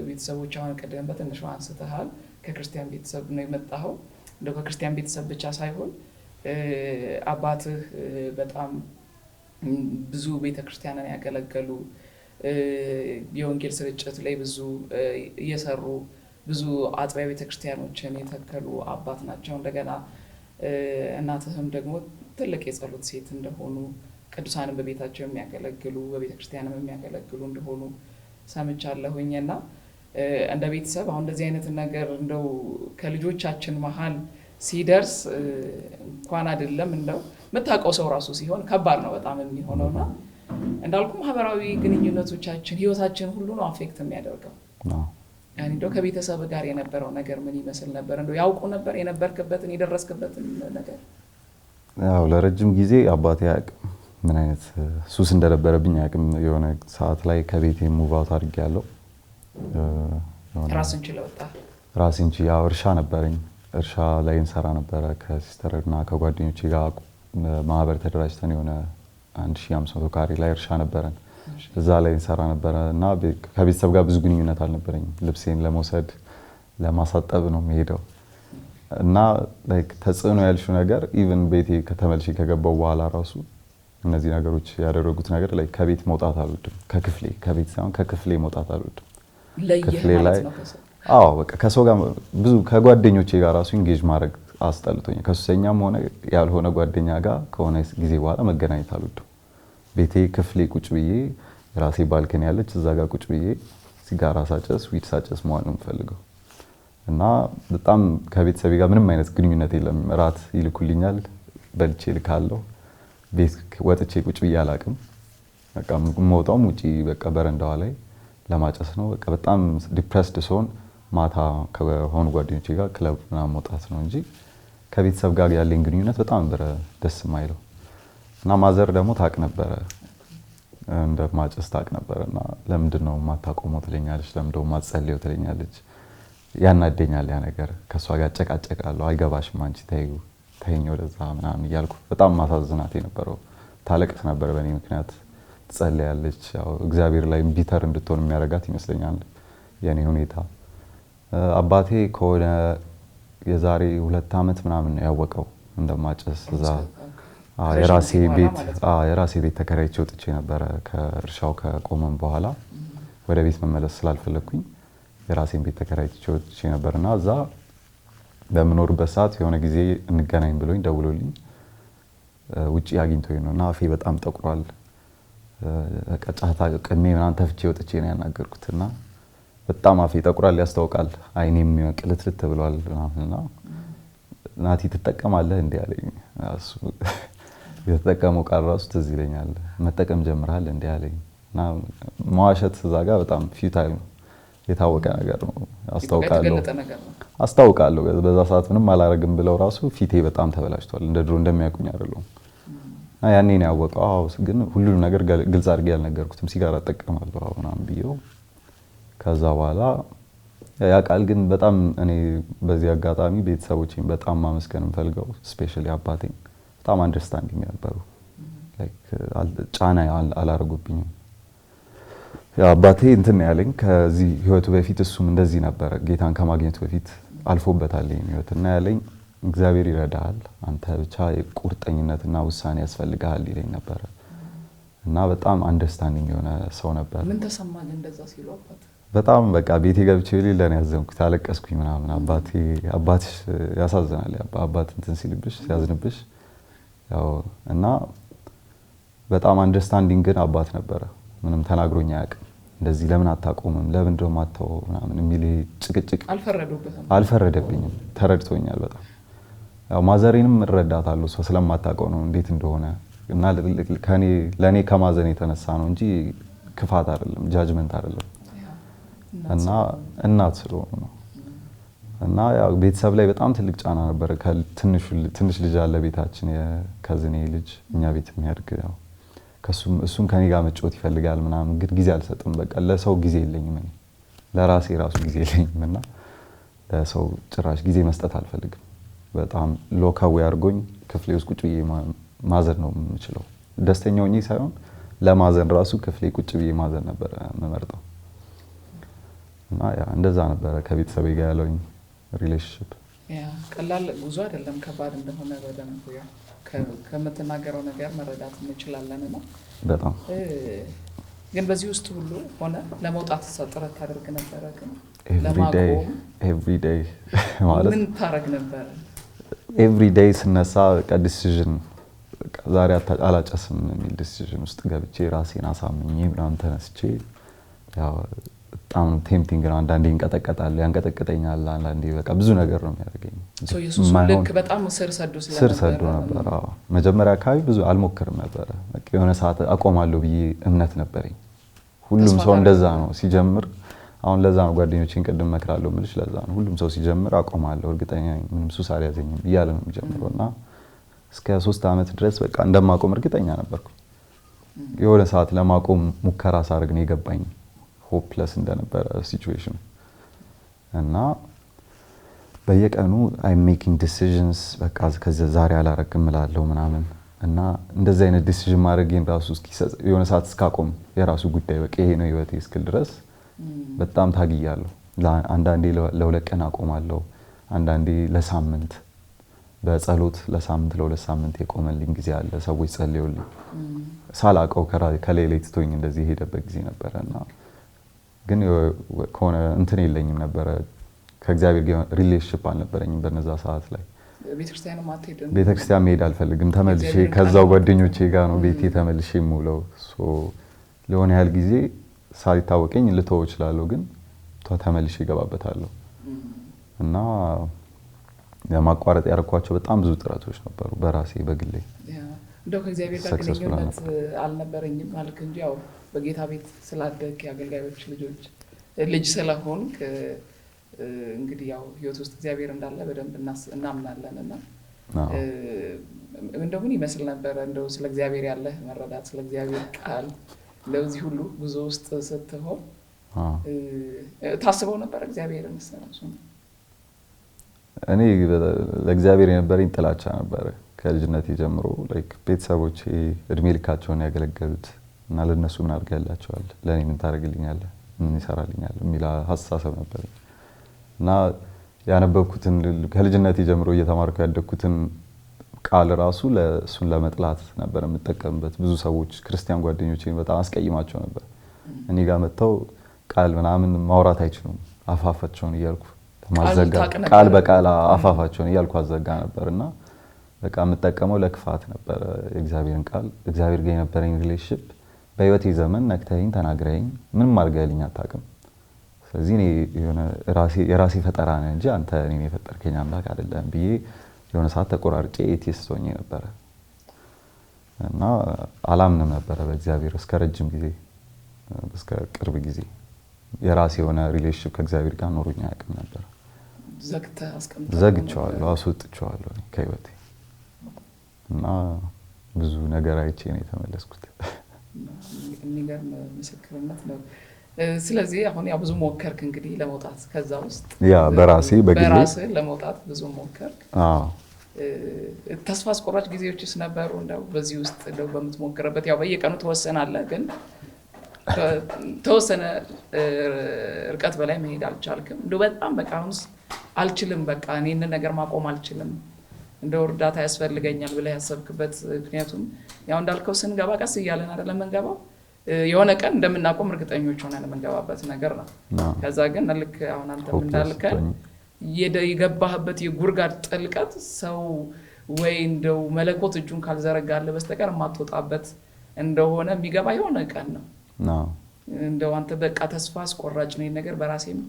ቤተሰቦች አሁን ቀደም በትንሹ አንስተሃል ከክርስቲያን ቤተሰብ ነው የመጣኸው። እንደው ከክርስቲያን ቤተሰብ ብቻ ሳይሆን አባትህ በጣም ብዙ ቤተክርስቲያንን ያገለገሉ የወንጌል ስርጭት ላይ ብዙ እየሰሩ ብዙ አጥቢያ ቤተክርስቲያኖችን የተከሉ አባት ናቸው። እንደገና እናትህም ደግሞ ትልቅ የጸሎት ሴት እንደሆኑ ቅዱሳንን በቤታቸው የሚያገለግሉ በቤተክርስቲያንም የሚያገለግሉ እንደሆኑ ሰምቻለሁኝና እንደ ቤተሰብ አሁን እንደዚህ አይነት ነገር እንደው ከልጆቻችን መሀል ሲደርስ እንኳን አይደለም እንደው የምታውቀው ሰው ራሱ ሲሆን ከባድ ነው በጣም የሚሆነውና እንዳልኩ ማህበራዊ ግንኙነቶቻችን ህይወታችን ሁሉ ነው አፌክት የሚያደርገው። ያኔ እንደው ከቤተሰብ ጋር የነበረው ነገር ምን ይመስል ነበር? እንደው ያውቁ ነበር የነበርክበትን የደረስክበትን ነገር? ያው ለረጅም ጊዜ አባቴ አያውቅም ምን አይነት ሱስ እንደነበረብኝ አያውቅም። የሆነ ሰዓት ላይ ከቤቴ ሙቭ አውት አድርጌያለሁ። ራስን ችለህ ወጣህ? ራስን ችዬ ያው እርሻ ነበረኝ። እርሻ ላይ እንሰራ ነበረ ከሲስተርና ከጓደኞቼ ጋር ማህበር ተደራጅተን የሆነ 1500 ካሬ ላይ እርሻ ነበረን። እዛ ላይ እንሰራ ነበረ እና ከቤተሰብ ጋር ብዙ ግንኙነት አልነበረኝም። ልብሴን ለመውሰድ ለማሳጠብ ነው የምሄደው እና ላይክ ተጽዕኖ ያልሽው ነገር ኢቭን ቤቴ ከተመልሼ ከገባው በኋላ ራሱ እነዚህ ነገሮች ያደረጉት ነገር ላይ ከቤት መውጣት አልወድም። ከቤት ሳይሆን ከክፍሌ መውጣት አልወድም። ክፍሌ ላይ በቃ ከሰው ጋር ብዙ ከጓደኞቼ ጋር ራሱ ኢንጌጅ ማድረግ አስጠልቶኝ ከሱሰኛም ሆነ ያልሆነ ጓደኛ ጋር ከሆነ ጊዜ በኋላ መገናኘት አልወድም። ቤቴ ክፍሌ ቁጭ ብዬ ራሴ ባልከን ያለች እዛ ጋር ቁጭ ብዬ ሲጋራ ሳጨስ ዊድ ሳጨስ መዋል ነው የምፈልገው እና በጣም ከቤተሰቤ ጋር ምንም አይነት ግንኙነት የለም። ራት ይልኩልኛል፣ በልቼ ልካለሁ። ቤት ወጥቼ ቁጭ ብዬ አላቅም። በቃ የምወጣውም ውጪ በቃ በረንዳዋ ላይ ለማጨስ ነው። በቃ በጣም ዲፕረስድ ስሆን ማታ ከሆኑ ጓደኞቼ ጋር ክለብ ምናምን መውጣት ነው እንጂ ከቤተሰብ ጋር ያለኝ ግንኙነት በጣም ደስ የማይለው እና ማዘር ደግሞ ታቅ ነበረ እንደማጨስ ታቅ ነበረና ለምንድን ነው የማታቆመው ትለኛለች፣ ለምንድን ነው የማትጸልየው ትለኛለች። ያናደኛል ያ ነገር። ከሷ ጋር ጨቃጨቃለሁ። አይገባሽም አንቺ ተይኝ ወደዛ ምናምን እያልኩ በጣም ማሳዝናት የነበረው። ታለቅስ ነበር በእኔ ምክንያት። ትጸልያለች። ያው እግዚአብሔር ላይ ቢተር እንድትሆን የሚያደርጋት ይመስለኛል የኔ ሁኔታ። አባቴ ከሆነ የዛሬ 2 ዓመት ምናምን ነው ያወቀው እንደማጨስ። እዛ የራሴ ቤት ተከራይቼ ወጥቼ ነበረ ከእርሻው ከቆመም በኋላ ወደ ቤት መመለስ ስላልፈለኩኝ የራሴን ቤት ተከራይቼ ወጥቼ ነበርና እዛ በምኖርበት ሰዓት የሆነ ጊዜ እንገናኝ ብሎኝ ደውሎልኝ ውጪ አግኝቶኝ ነውና አፌ በጣም ጠቁሯል። ጫታ ቅሜ ምናምን ተፍቼ ወጥቼ ነው ያናገርኩትና በጣም አፌ ጠቁሯል፣ ያስታውቃል። አይኔም ቅልትልት ብሏል ምናምንና ናቲ ትጠቀማለህ እንዴ አለኝ። እሱ የተጠቀመው ቃል ራሱ ትዝ ይለኛል። መጠቀም ጀምራል እንዴ አለኝ እና መዋሸት እዛ ጋር በጣም ፊውታይል ነው፣ የታወቀ ነገር ነው። አስታውቃለሁ በዛ ሰዓት ምንም አላረግም ብለው ራሱ ፊቴ በጣም ተበላሽቷል። እንደ ድሮ እንደሚያውቁኝ አይደለም። ያኔ ነው ያወቀው። ግን ሁሉንም ነገር ግልጽ አድርጌ ያልነገርኩትም ሲጋራ እጠቀማለሁ ምናምን ብዬው ከዛ በኋላ ያ ቃል ግን በጣም እኔ በዚህ አጋጣሚ ቤተሰቦቼን በጣም ማመስገን እንፈልገው ስፔሻሊ አባቴን በጣም አንደርስታንዲንግ ነበሩ። ላይክ ጫና አላረጉብኝም። ያ አባቴ እንትን ያለኝ ከዚህ ህይወቱ በፊት እሱም እንደዚህ ነበር። ጌታን ከማግኘቱ በፊት አልፎበታል ይሄን ህይወትና ያለኝ እግዚአብሔር ይረዳሃል፣ አንተ ብቻ ቁርጠኝነትና ውሳኔ ያስፈልጋል ይለኝ ነበር እና በጣም አንደርስታንዲንግ የሆነ ሰው ነበር። ምን ተሰማኝ እንደዛ ሲሉ አባት? በጣም በቃ ቤቴ ገብቼ ለኔ ያዘንኩት አለቀስኩኝ ምናምን። አባትሽ ያሳዝናል። አባት እንትን ሲልብሽ ሲያዝንብሽ ያው እና በጣም አንደርስታንዲንግ ግን አባት ነበረ። ምንም ተናግሮኝ አያውቅም። እንደዚህ ለምን አታቆምም ለምን ደሞ አታው ምናምን የሚል ጭቅጭቅ አልፈረደብኝም። ተረድቶኛል በጣም። ያው ማዘሬንም እረዳታለሁ ሰው ስለማታውቀው ነው እንዴት እንደሆነ እና ለኔ ከማዘን የተነሳ ነው እንጂ ክፋት አይደለም፣ ጃጅመንት አይደለም እና እናት ስለሆነ ነው። እና ያው ቤተሰብ ላይ በጣም ትልቅ ጫና ነበር። ትንሽ ልጅ አለ ቤታችን የከዝኔ ልጅ እኛ ቤት የሚያድግ ያው እሱም ከኔ ጋር መጫወት ይፈልጋል ምናምን፣ ግን ጊዜ አልሰጥም። በቃ ለሰው ጊዜ የለኝም እኔ ለራሴ ራሱ ጊዜ የለኝም እና ለሰው ጭራሽ ጊዜ መስጠት አልፈልግም። በጣም ሎካዊ አድርጎኝ ክፍሌ ውስጥ ቁጭ ብዬ ማዘን ነው የምችለው። ደስተኛ ሆኜ ሳይሆን ለማዘን ራሱ ክፍሌ ቁጭ ብዬ ማዘን ነበር የምመርጠው። እና ያ እንደዛ ነበረ ከቤተሰቤ ጋር ያለኝ ሪሌሽንሺፕ። ቀላል ጉዞ አይደለም፣ ከባድ እንደሆነ በደንብ ከምትናገረው ነገር መረዳት እንችላለን። እና በጣም ግን በዚህ ውስጥ ሁሉ ሆነ ለመውጣት ጥረት ታደርግ ነበረ? ግን ኤቭሪዴይ ማለት ምን ታረግ ነበረ? ኤቭሪዴይ ስነሳ በቃ ዲሲዥን ዛሬ አላጨስም የሚል ዲሲዥን ውስጥ ገብቼ ራሴን አሳምኜ ምናምን ተነስቼ ያው በጣም ቴምፕቲንግ ነው። አንዳንዴ ያንቀጠቅጠኛል። አንዳንዴ በቃ ብዙ ነገር ነው የሚያደርገኝ። ኢየሱስ ልክ በጣም ስር ሰዶ ነበር። መጀመሪያ አካባቢ ብዙ አልሞክርም ነበረ። በቃ የሆነ ሰዓት አቆማለሁ ብዬ እምነት ነበረኝ። ሁሉም ሰው እንደዛ ነው ሲጀምር። አሁን ለዛ ነው ጓደኞቼን ቅድም መክራለሁ የምልሽ ለዛ ነው። ሁሉም ሰው ሲጀምር አቆማለሁ እርግጠኛ ምንም ሱስ አልያዘኝም እያለ ነው የሚጀምረው እና እስከ 3 ዓመት ድረስ በቃ እንደማቆም እርግጠኛ ነበርኩ። የሆነ ሰዓት ለማቆም ሙከራ ሳደርግ ነው የገባኝ ሆፕለስ እንደነበረ ሲቹዌሽን እና በየቀኑ አይ ሜኪንግ ዲሲዥንስ በቃ ከዚህ ዛሬ አላረግም እላለሁ ምናምን እና እንደዚህ አይነት ዲሲዥን ማድረጌን ራሱ የሆነ ሰዓት እስካቆም የራሱ ጉዳይ በቃ ይሄ ነው ህይወቴ እስክል ድረስ በጣም ታግያለሁ። አንዳንዴ ለ2 ቀን አቆማለሁ፣ አንዳንዴ ለሳምንት በጸሎት ለሳምንት ለ2 ሳምንት የቆመልኝ ጊዜ አለ። ሰዎች ጸልዩልኝ ሳላቀው ከሌሊት ትቶኝ እንደዚህ ሄደበት ጊዜ ነበርና ግን ከሆነ እንትን የለኝም ነበረ ከእግዚአብሔር ጋር ሪሌሽንሺፕ አልነበረኝም በነዛ ሰዓት ላይ። ቤተክርስቲያን መሄድ አልፈልግም። ተመልሼ ከዛው ጓደኞቼ ጋር ነው ቤቴ ተመልሼ የምውለው። ለሆነ ያህል ጊዜ ሳይታወቀኝ ልተወው እችላለሁ፣ ግን ተመልሼ እገባበታለሁ እና ለማቋረጥ ያደረኳቸው በጣም ብዙ ጥረቶች ነበሩ በራሴ በግሌ። እንደው ከእግዚአብሔር ጋር ግንኙነት አልነበረኝም ማለት እንጂ ያው በጌታ ቤት ስላደግ የአገልጋዮች ልጅ ስለሆንክ እንግዲህ ያው ህይወት ውስጥ እግዚአብሔር እንዳለ በደንብ እናምናለን። እና እንደው ምን ይመስል ነበረ እንደው ስለ እግዚአብሔር ያለህ መረዳት፣ ስለ እግዚአብሔር ቃል ለዚህ ሁሉ ጉዞ ውስጥ ስትሆን ታስበው ነበር እግዚአብሔርን ስለሱ? እኔ ለእግዚአብሔር የነበረኝ ጥላቻ ነበረ ከልጅነቴ ጀምሮ። ላይክ ቤተሰቦቼ እድሜ ልካቸውን ያገለገሉት እና ለነሱ ምን አድርጋላቸዋል፣ ለኔ ምን ታደርግልኛለህ፣ ምን ይሰራልኛል የሚል ሐሳብ ነበር እና ያነበብኩትን ከልጅነቴ ጀምሮ እየተማርኩ ያደግኩትን ቃል ራሱ ለሱን ለመጥላት ነበር የምጠቀምበት። ብዙ ሰዎች ክርስቲያን ጓደኞቼን በጣም አስቀይማቸው ነበር። እኔ ጋር መጥተው ቃል ምናምን ማውራት አይችሉም አፋፋቸውን እያልኩ ማዘጋ ቃል በቃል አፋፋቸውን እያልኩ አዘጋ ነበርና በቃ የምጠቀመው ለክፋት ነበር የእግዚአብሔርን ቃል። እግዚአብሔር ጋር የነበረኝ ሪሌሽንሺፕ በህይወቴ ዘመን ነክተኸኝ ተናግረኸኝ ምንም አድርገህልኝ አታውቅም። ስለዚህ እኔ የራሴ ፈጠራ ነኝ እንጂ አንተ እኔን የፈጠርከኝ አምላክ አይደለም ብዬ የሆነ ሰዓት ተቆራርጬ ኤቲስት ሆኜ ነበረ እና አላምንም ነበረ በእግዚአብሔር እስከ ረጅም ጊዜ እስከ ቅርብ ጊዜ የራሴ የሆነ ሪሌሽንሺፕ ከእግዚአብሔር ጋር ኖሮኝ አያውቅም ነበር። ዘግቼዋለሁ፣ አስወጥቼዋለሁ ከህይወቴ እና ብዙ ነገር አይቼ ነው የተመለስኩት። የሚገርም ምስክርነት ነው። ስለዚህ አሁን ያው ብዙ ሞከርክ እንግዲህ ለመውጣት ከዛ ውስጥ ያ በራሴ ለመውጣት ብዙ ሞከርክ። ተስፋ አስቆራጭ ጊዜዎችስ ነበሩ እንደው በዚህ ውስጥ እንደው በምትሞክርበት? ያው በየቀኑ ትወሰናለህ፣ ግን ተወሰነ ርቀት በላይ መሄድ አልቻልክም? እንደው በጣም በቃ አሁንስ አልችልም፣ በቃ እኔ ይህንን ነገር ማቆም አልችልም፣ እንደው እርዳታ ያስፈልገኛል ብለህ ያሰብክበት? ምክንያቱም ያው እንዳልከው ስንገባ ቀስ እያለን አይደለም የምንገባው፣ የሆነ ቀን እንደምናቆም እርግጠኞች ሆነን የምንገባበት ነገር ነው። ከዛ ግን ልክ አሁን አንተ እንዳልከን የገባህበት የጉርጋድ ጥልቀት ሰው ወይ እንደው መለኮት እጁን ካልዘረጋለ በስተቀር የማትወጣበት እንደሆነ የሚገባ የሆነ ቀን ነው። እንደው አንተ በቃ ተስፋ አስቆራጭ ነው ነገር በራሴም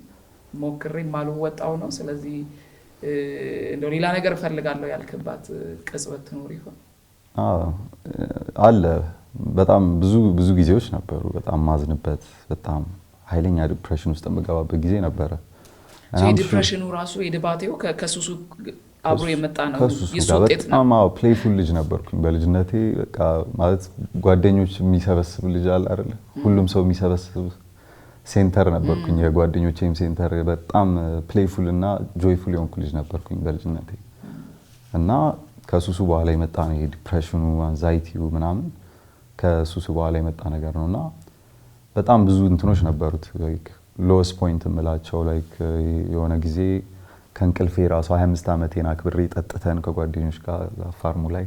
ሞክሬ ማልወጣው ነው። ስለዚህ እንደው ሌላ ነገር እፈልጋለሁ ያልክባት ቅጽበት ትኖር ይሆን? አለ። በጣም ብዙ ጊዜዎች ነበሩ። በጣም ማዝንበት፣ በጣም ኃይለኛ ዲፕሬሽን ውስጥ የምገባበት ጊዜ ነበረ። ዲፕሬሽኑ ራሱ የድባቴው ከሱሱ አብሮ የመጣ ነው የሱ ውጤት ነው። በጣም ፕሌይፉል ልጅ ነበርኩኝ በልጅነቴ። በቃ ማለት ጓደኞች የሚሰበስብ ልጅ አለ አይደል? ሁሉም ሰው የሚሰበስብ ሴንተር ነበርኩኝ። የጓደኞቼም ሴንተር። በጣም ፕሌይፉል እና ጆይፉል የሆንኩ ልጅ ነበርኩኝ በልጅነቴ እና ከሱሱ በኋላ የመጣ ነው ይሄ ዲፕሬሽኑ፣ አንዛይቲው ምናምን ከሱሱ በኋላ የመጣ ነገር ነውና በጣም ብዙ እንትኖች ነበሩት። ላይክ ሎስ ፖይንት የምላቸው ላይክ የሆነ ጊዜ ከእንቅልፌ ራሱ 25 ዓመቴን አክብሬ ጠጥተን ከጓደኞች ጋር ፋርሙ ላይ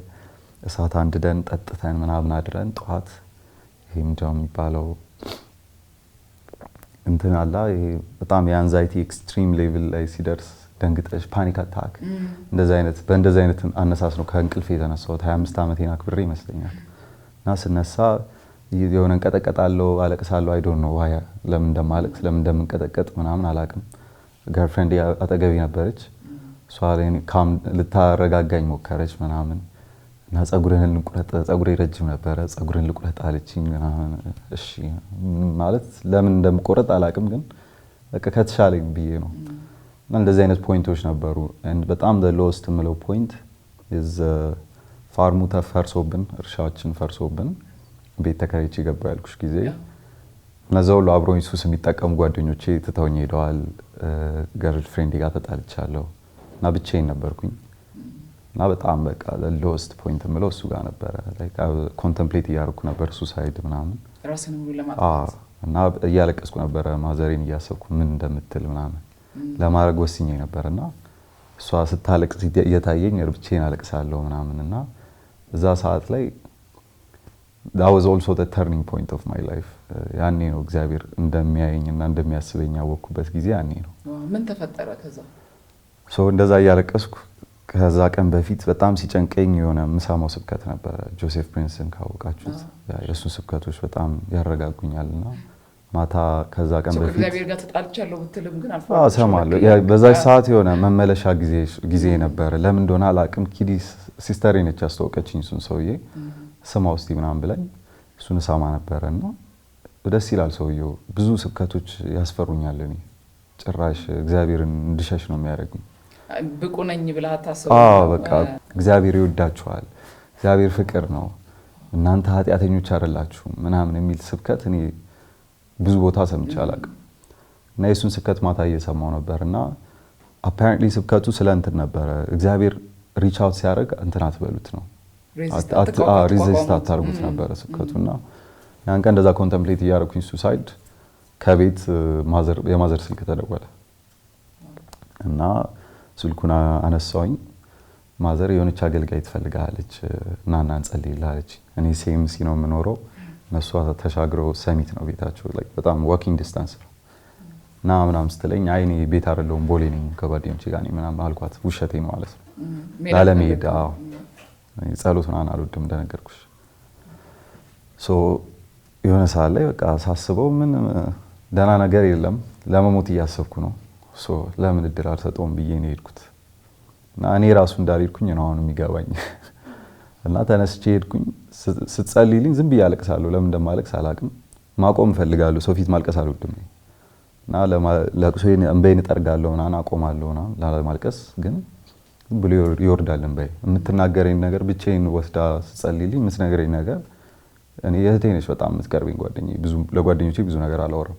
እሳት አንድደን ጠጥተን ምናምን አድረን ጠዋት ይሄ ምንድነው የሚባለው እንትን አላ ይሄ በጣም የአንዛይቲ ኤክስትሪም ሌቭል ላይ ሲደርስ ደንግጠሽ ፓኒክ አታክ በእንደዚህ አይነት አነሳስ ነው ከእንቅልፌ የተነሳሁት። 25 ዓመቴን አክብሬ ይመስለኛል እና ስነሳ የሆነ እንቀጠቀጣለሁ፣ አለቅሳለሁ። አይ ዶንት ኖ ዋይ ለምን እንደማለቅስ ለምን እንደምንቀጠቀጥ ምናምን አላቅም። ገርልፍሬንድ አጠገቤ ነበረች። እሷ ካም ልታረጋጋኝ ሞከረች ምናምን እና ጸጉርህን ልቁረጥ፣ ጸጉሬ ረጅም ነበረ፣ ጸጉርህን ልቁረጥ አለችኝ ምናምን። እሺ ማለት ለምን እንደምቆረጥ አላቅም፣ ግን በቃ ከተሻለኝ ብዬ ነው። እና እንደዚህ አይነት ፖይንቶች ነበሩ። በጣም ሎስት የምለው ፖይንት ፋርሙ ተፈርሶብን፣ እርሻችን ፈርሶብን ቤት ተከራይቼ ገባሁ ያልኩሽ ጊዜ እነዛ ሁሉ አብሮኝ ሱስ የሚጠቀሙ ጓደኞቼ ትተውኝ ሄደዋል። ገርልፍሬንድ ጋር ተጣልቻለሁ እና ብቻዬን ነበርኩኝ እና በጣም በቃ ሎስት ፖይንት የምለው እሱ ጋር ነበረ። ኮንተምፕሌት እያደረኩ ነበር ሱሳይድ ምናምን ራስን ሁሉ ለማጥፋት እና እያለቀስኩ ነበረ። ማዘሬን እያሰብኩ ምን እንደምትል ምናምን ለማድረግ ወስኜ ነበርና እሷ ስታለቅስ እየታየኝ ብቻዬን አለቅሳለሁ ምናምን እና እዛ ሰዓት ላይ that was also the turning point of my life። ያኔ ነው እግዚአብሔር እንደሚያየኝና እንደሚያስበኝ ያወቅኩበት ጊዜ ያኔ ነው። ምን ተፈጠረ ከዛ? እንደዛ እያለቀስኩ ከዛ ቀን በፊት በጣም ሲጨንቀኝ የሆነ ምሳማው ስብከት ነበረ። ጆሴፍ ፕሪንስን ካወቃችሁት የእሱ ስብከቶች በጣም ያረጋጉኛልና ማታ ከዛ ቀን በፊት እግዚአብሔር ጋር ተጣልቻለሁ ብትልም ግን ሰማለሁ። በዛ ሰዓት የሆነ መመለሻ ጊዜ ነበረ። ለምን እንደሆነ አላቅም። ኪዲ ሲስተሬ ነች ያስተዋወቀችኝ እሱን ሰውዬ ስማው እስቲ ምናምን ብላኝ እሱን ሰማ ነበረና ደስ ይላል ሰውዬው። ብዙ ስብከቶች ያስፈሩኛል። እኔ ጭራሽ እግዚአብሔርን እንድሸሽ ነው የሚያደርጉኝ። ብቁ ነኝ ብለህ አታስበው። በቃ እግዚአብሔር ይወዳችኋል፣ እግዚአብሔር ፍቅር ነው፣ እናንተ ኃጢአተኞች አይደላችሁም ምናምን የሚል ስብከት እኔ ብዙ ቦታ ሰምቼ አላውቅም። እና የሱን ስብከት ማታ እየሰማው ነበርና አፓረንትሊ ስብከቱ ስለ እንትን ነበረ። እግዚአብሔር ሪች አውት ሲያደርግ እንትን አትበሉት ነው፣ ሪዚስት አታርጉት ነበረ ስብከቱና ያን ቀን እንደዛ ኮንተምፕሌት እያደረኩኝ ሱሳይድ ከቤት የማዘር ስልክ ተደወለ እና ስልኩን አነሳውኝ። ማዘር የሆነች አገልጋይ ትፈልጋለች እና እንጸልይልሃለች። እኔ ሲኤምሲ ነው የምኖረው፣ እነሱ ተሻግረው ሰሚት ነው ቤታቸው፣ በጣም ዋኪንግ ዲስታንስ ነው እና ምናምን ስትለኝ አይ እኔ ቤት አይደለሁም ቦሌ ነኝ ከጓደኞቼ ጋር ነኝ ምናምን አልኳት። ውሸቴ ነው ማለት ነው ላለመሄድ። ጸሎት ምናምን አልወድም እንደነገርኩሽ። የሆነ ሰዓት ላይ በቃ ሳስበው ምን ደህና ነገር የለም፣ ለመሞት እያሰብኩ ነው። ለምን እድል አልሰጠውም ብዬ ነው የሄድኩት እና እኔ ራሱ እንዳልሄድኩኝ ነው አሁን የሚገባኝ። እና ተነስቼ ሄድኩኝ። ስትጸልይልኝ ዝም ብዬ አለቅሳለሁ። ለምን እንደማለቅስ አላቅም። ማቆም እፈልጋለሁ። ሰው ፊት ማልቀስ አልወድም እና ለቅሶዬን እንባዬን እጠርጋለሁ ምናምን አቆማለሁ ምናምን ላለማልቀስ። ግን ዝም ብሎ ይወርዳል እንባዬ። የምትናገረኝ ነገር ብቻዬን ወስዳ ስትጸልይልኝ የምትነግረኝ ነገር እኔ እህቴ ነች በጣም የምትቀርበኝ ጓደኛዬ። ለጓደኞቼ ብዙ ነገር አላወራም።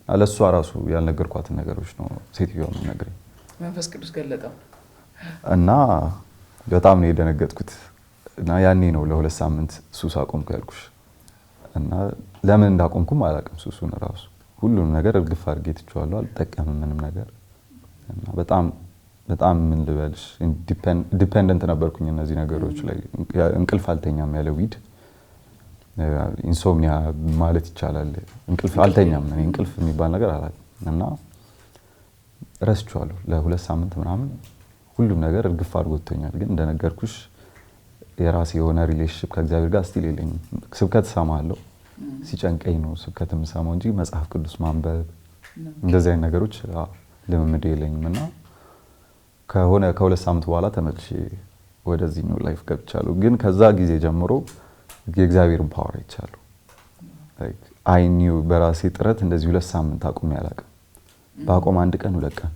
ለእሷ ራሱ ያልነገርኳትን ነገሮች ነው ሴትዮዋ የምትነግረኝ። መንፈስ ቅዱስ ገለጠው እና በጣም ነው የደነገጥኩት። እና ያኔ ነው ለ2 ሳምንት ሱስ አቆምኩ ያልኩሽ። እና ለምን እንዳቆምኩም አላውቅም። ሱሱን ራሱ ሁሉንም ነገር እርግፍ አድርጌ ትቼዋለሁ። አልጠቀምም ምንም ነገር። እና በጣም ምን ልበልሽ ዲፔንደንት ነበርኩኝ እነዚህ ነገሮች ላይ። እንቅልፍ አልተኛም ያለ ዊድ ኢንሶምኒያ ማለት ይቻላል። እንቅልፍ አልተኛም። እኔ እንቅልፍ የሚባል ነገር አላውቅም። እና ረስቼዋለሁ ለ2 ሳምንት ምናምን። ሁሉም ነገር እርግፍ አድርጎኛል። ግን እንደነገርኩሽ የራሴ የሆነ ሪሌሽንሺፕ ከእግዚአብሔር ጋር ስቲል የለኝም። ስብከት እሰማለሁ፣ ሲጨንቀኝ ነው ስብከት የምሰማው እንጂ መጽሐፍ ቅዱስ ማንበብ እንደዚህ አይነት ነገሮች ልምምድ የለኝም። እና ከ2 ሳምንት በኋላ ተመልሼ ወደዚህ ነው ላይፍ ገብቻለሁ። ግን ከዛ ጊዜ ጀምሮ የእግዚአብሔርን ፓወር አይቻለሁ። አይ ኒው በራሴ ጥረት እንደዚህ 2 ሳምንት አቁሜ አላውቅም። በአቆም 1 ቀን 2 ቀን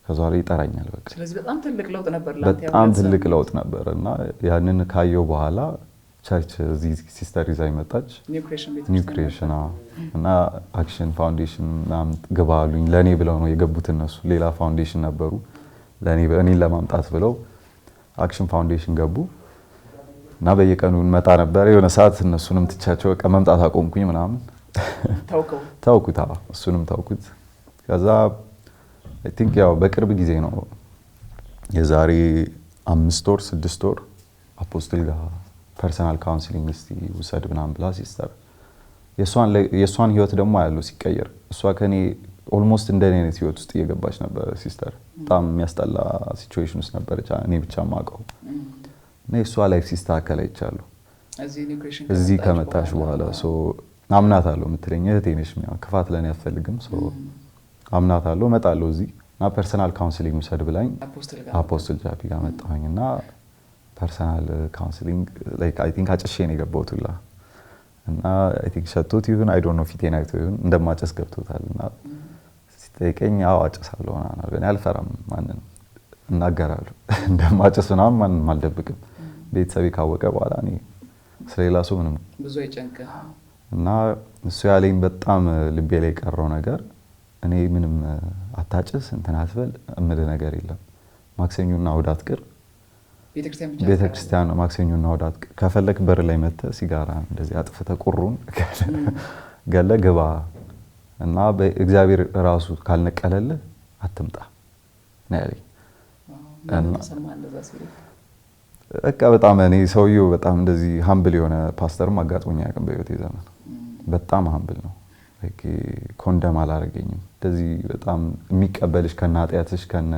ከዛ ላይ ይጠራኛል በቃ። ስለዚህ በጣም ትልቅ ለውጥ ነበር በጣም ትልቅ ለውጥ ነበር እና ያንን ካየው በኋላ ቸርች እዚህ ሲስተር ይዛ መጣች ኒው ክሬሽን እና አክሽን ፋውንዴሽን ግባ አሉኝ። ለኔ ብለው ነው የገቡት እነሱ። ሌላ ፋውንዴሽን ነበሩ እኔን ለማምጣት ብለው አክሽን ፋውንዴሽን ገቡ እና በየቀኑ እንመጣ ነበር። የሆነ ሰዓት እነሱንም ትቻቸው በቃ መምጣት አቆምኩኝ ምናምን ተውኩት። እሱንም ተውኩት። ከዛ አይ ቲንክ ያው በቅርብ ጊዜ ነው የዛሬ 5 ወር 6 ወር አፖስትል ጋር ፐርሰናል ካውንስሊንግ እስቲ ውሰድ ምናምን ብላ ሲስተር የእሷን ህይወት ደግሞ ያለው ሲቀየር እሷ ከኔ ኦልሞስት እንደኔ አይነት ህይወት ውስጥ እየገባች ነበር ሲስተር። በጣም የሚያስጠላ ሲቹዌሽን ውስጥ ነበረች እኔ ብቻ ማውቀው እና የእሷ ላይፍ ሲስተካከል አይቻለሁ እዚህ ከመጣሽ በኋላ። አምናታለሁ የምትለኝ እህቴ ነሽ፣ ክፋት ለኔ አትፈልግም። አምናታለሁ እመጣለሁ እዚህ እና ፐርሰናል ካውንስሊንግ ውሰድ ብላኝ አፖስትል ጃፒ ጋር መጣሁኝ እና ፐርሰናል ካውንስሊንግ ላይክ አይ ቲንክ አጭሼ ነው የገባሁት ሁላ እና አይ ቲንክ ሸቶት ይሁን አይ ዶንት ኖ ፊቴን አይቶ ይሁን እንደማጨስ ገብቶታል እና ሲጠይቀኝ አዎ አጨሳለሁ እና እኔ አልፈራም፣ ማንንም እናገራለሁ እንደማጨስ ምናምን ማንንም አልደብቅም። ቤተሰቤ ካወቀ በኋላ እኔ ስለሌላ ሰው ምንም ብዙ አይጨንቅም እና እሱ ያለኝ በጣም ልቤ ላይ የቀረው ነገር እኔ ምንም አታጭስ እንትን አትበል እምልህ ነገር የለም። ማክሰኞና እሑድ አትቅር ቤተክርስቲያን ማክሰኞና እሑድ አትቅር። ከፈለክ በር ላይ መተህ ሲጋራ እንደዚህ አጥፍተህ ቁሩን ገለ ግባ እና በእግዚአብሔር ራሱ ካልነቀለልህ አትምጣ ነው ያለኝ። በቃ በጣም እኔ ሰውየው በጣም እንደዚህ ሃምብል የሆነ ፓስተርም አጋጥሞኝ አያውቅም በህይወቴ ዘመን። በጣም ሃምብል ነው። ኮንደም አላረገኝም። እንደዚህ በጣም የሚቀበልሽ ከነ ኃጢአትሽ ከነ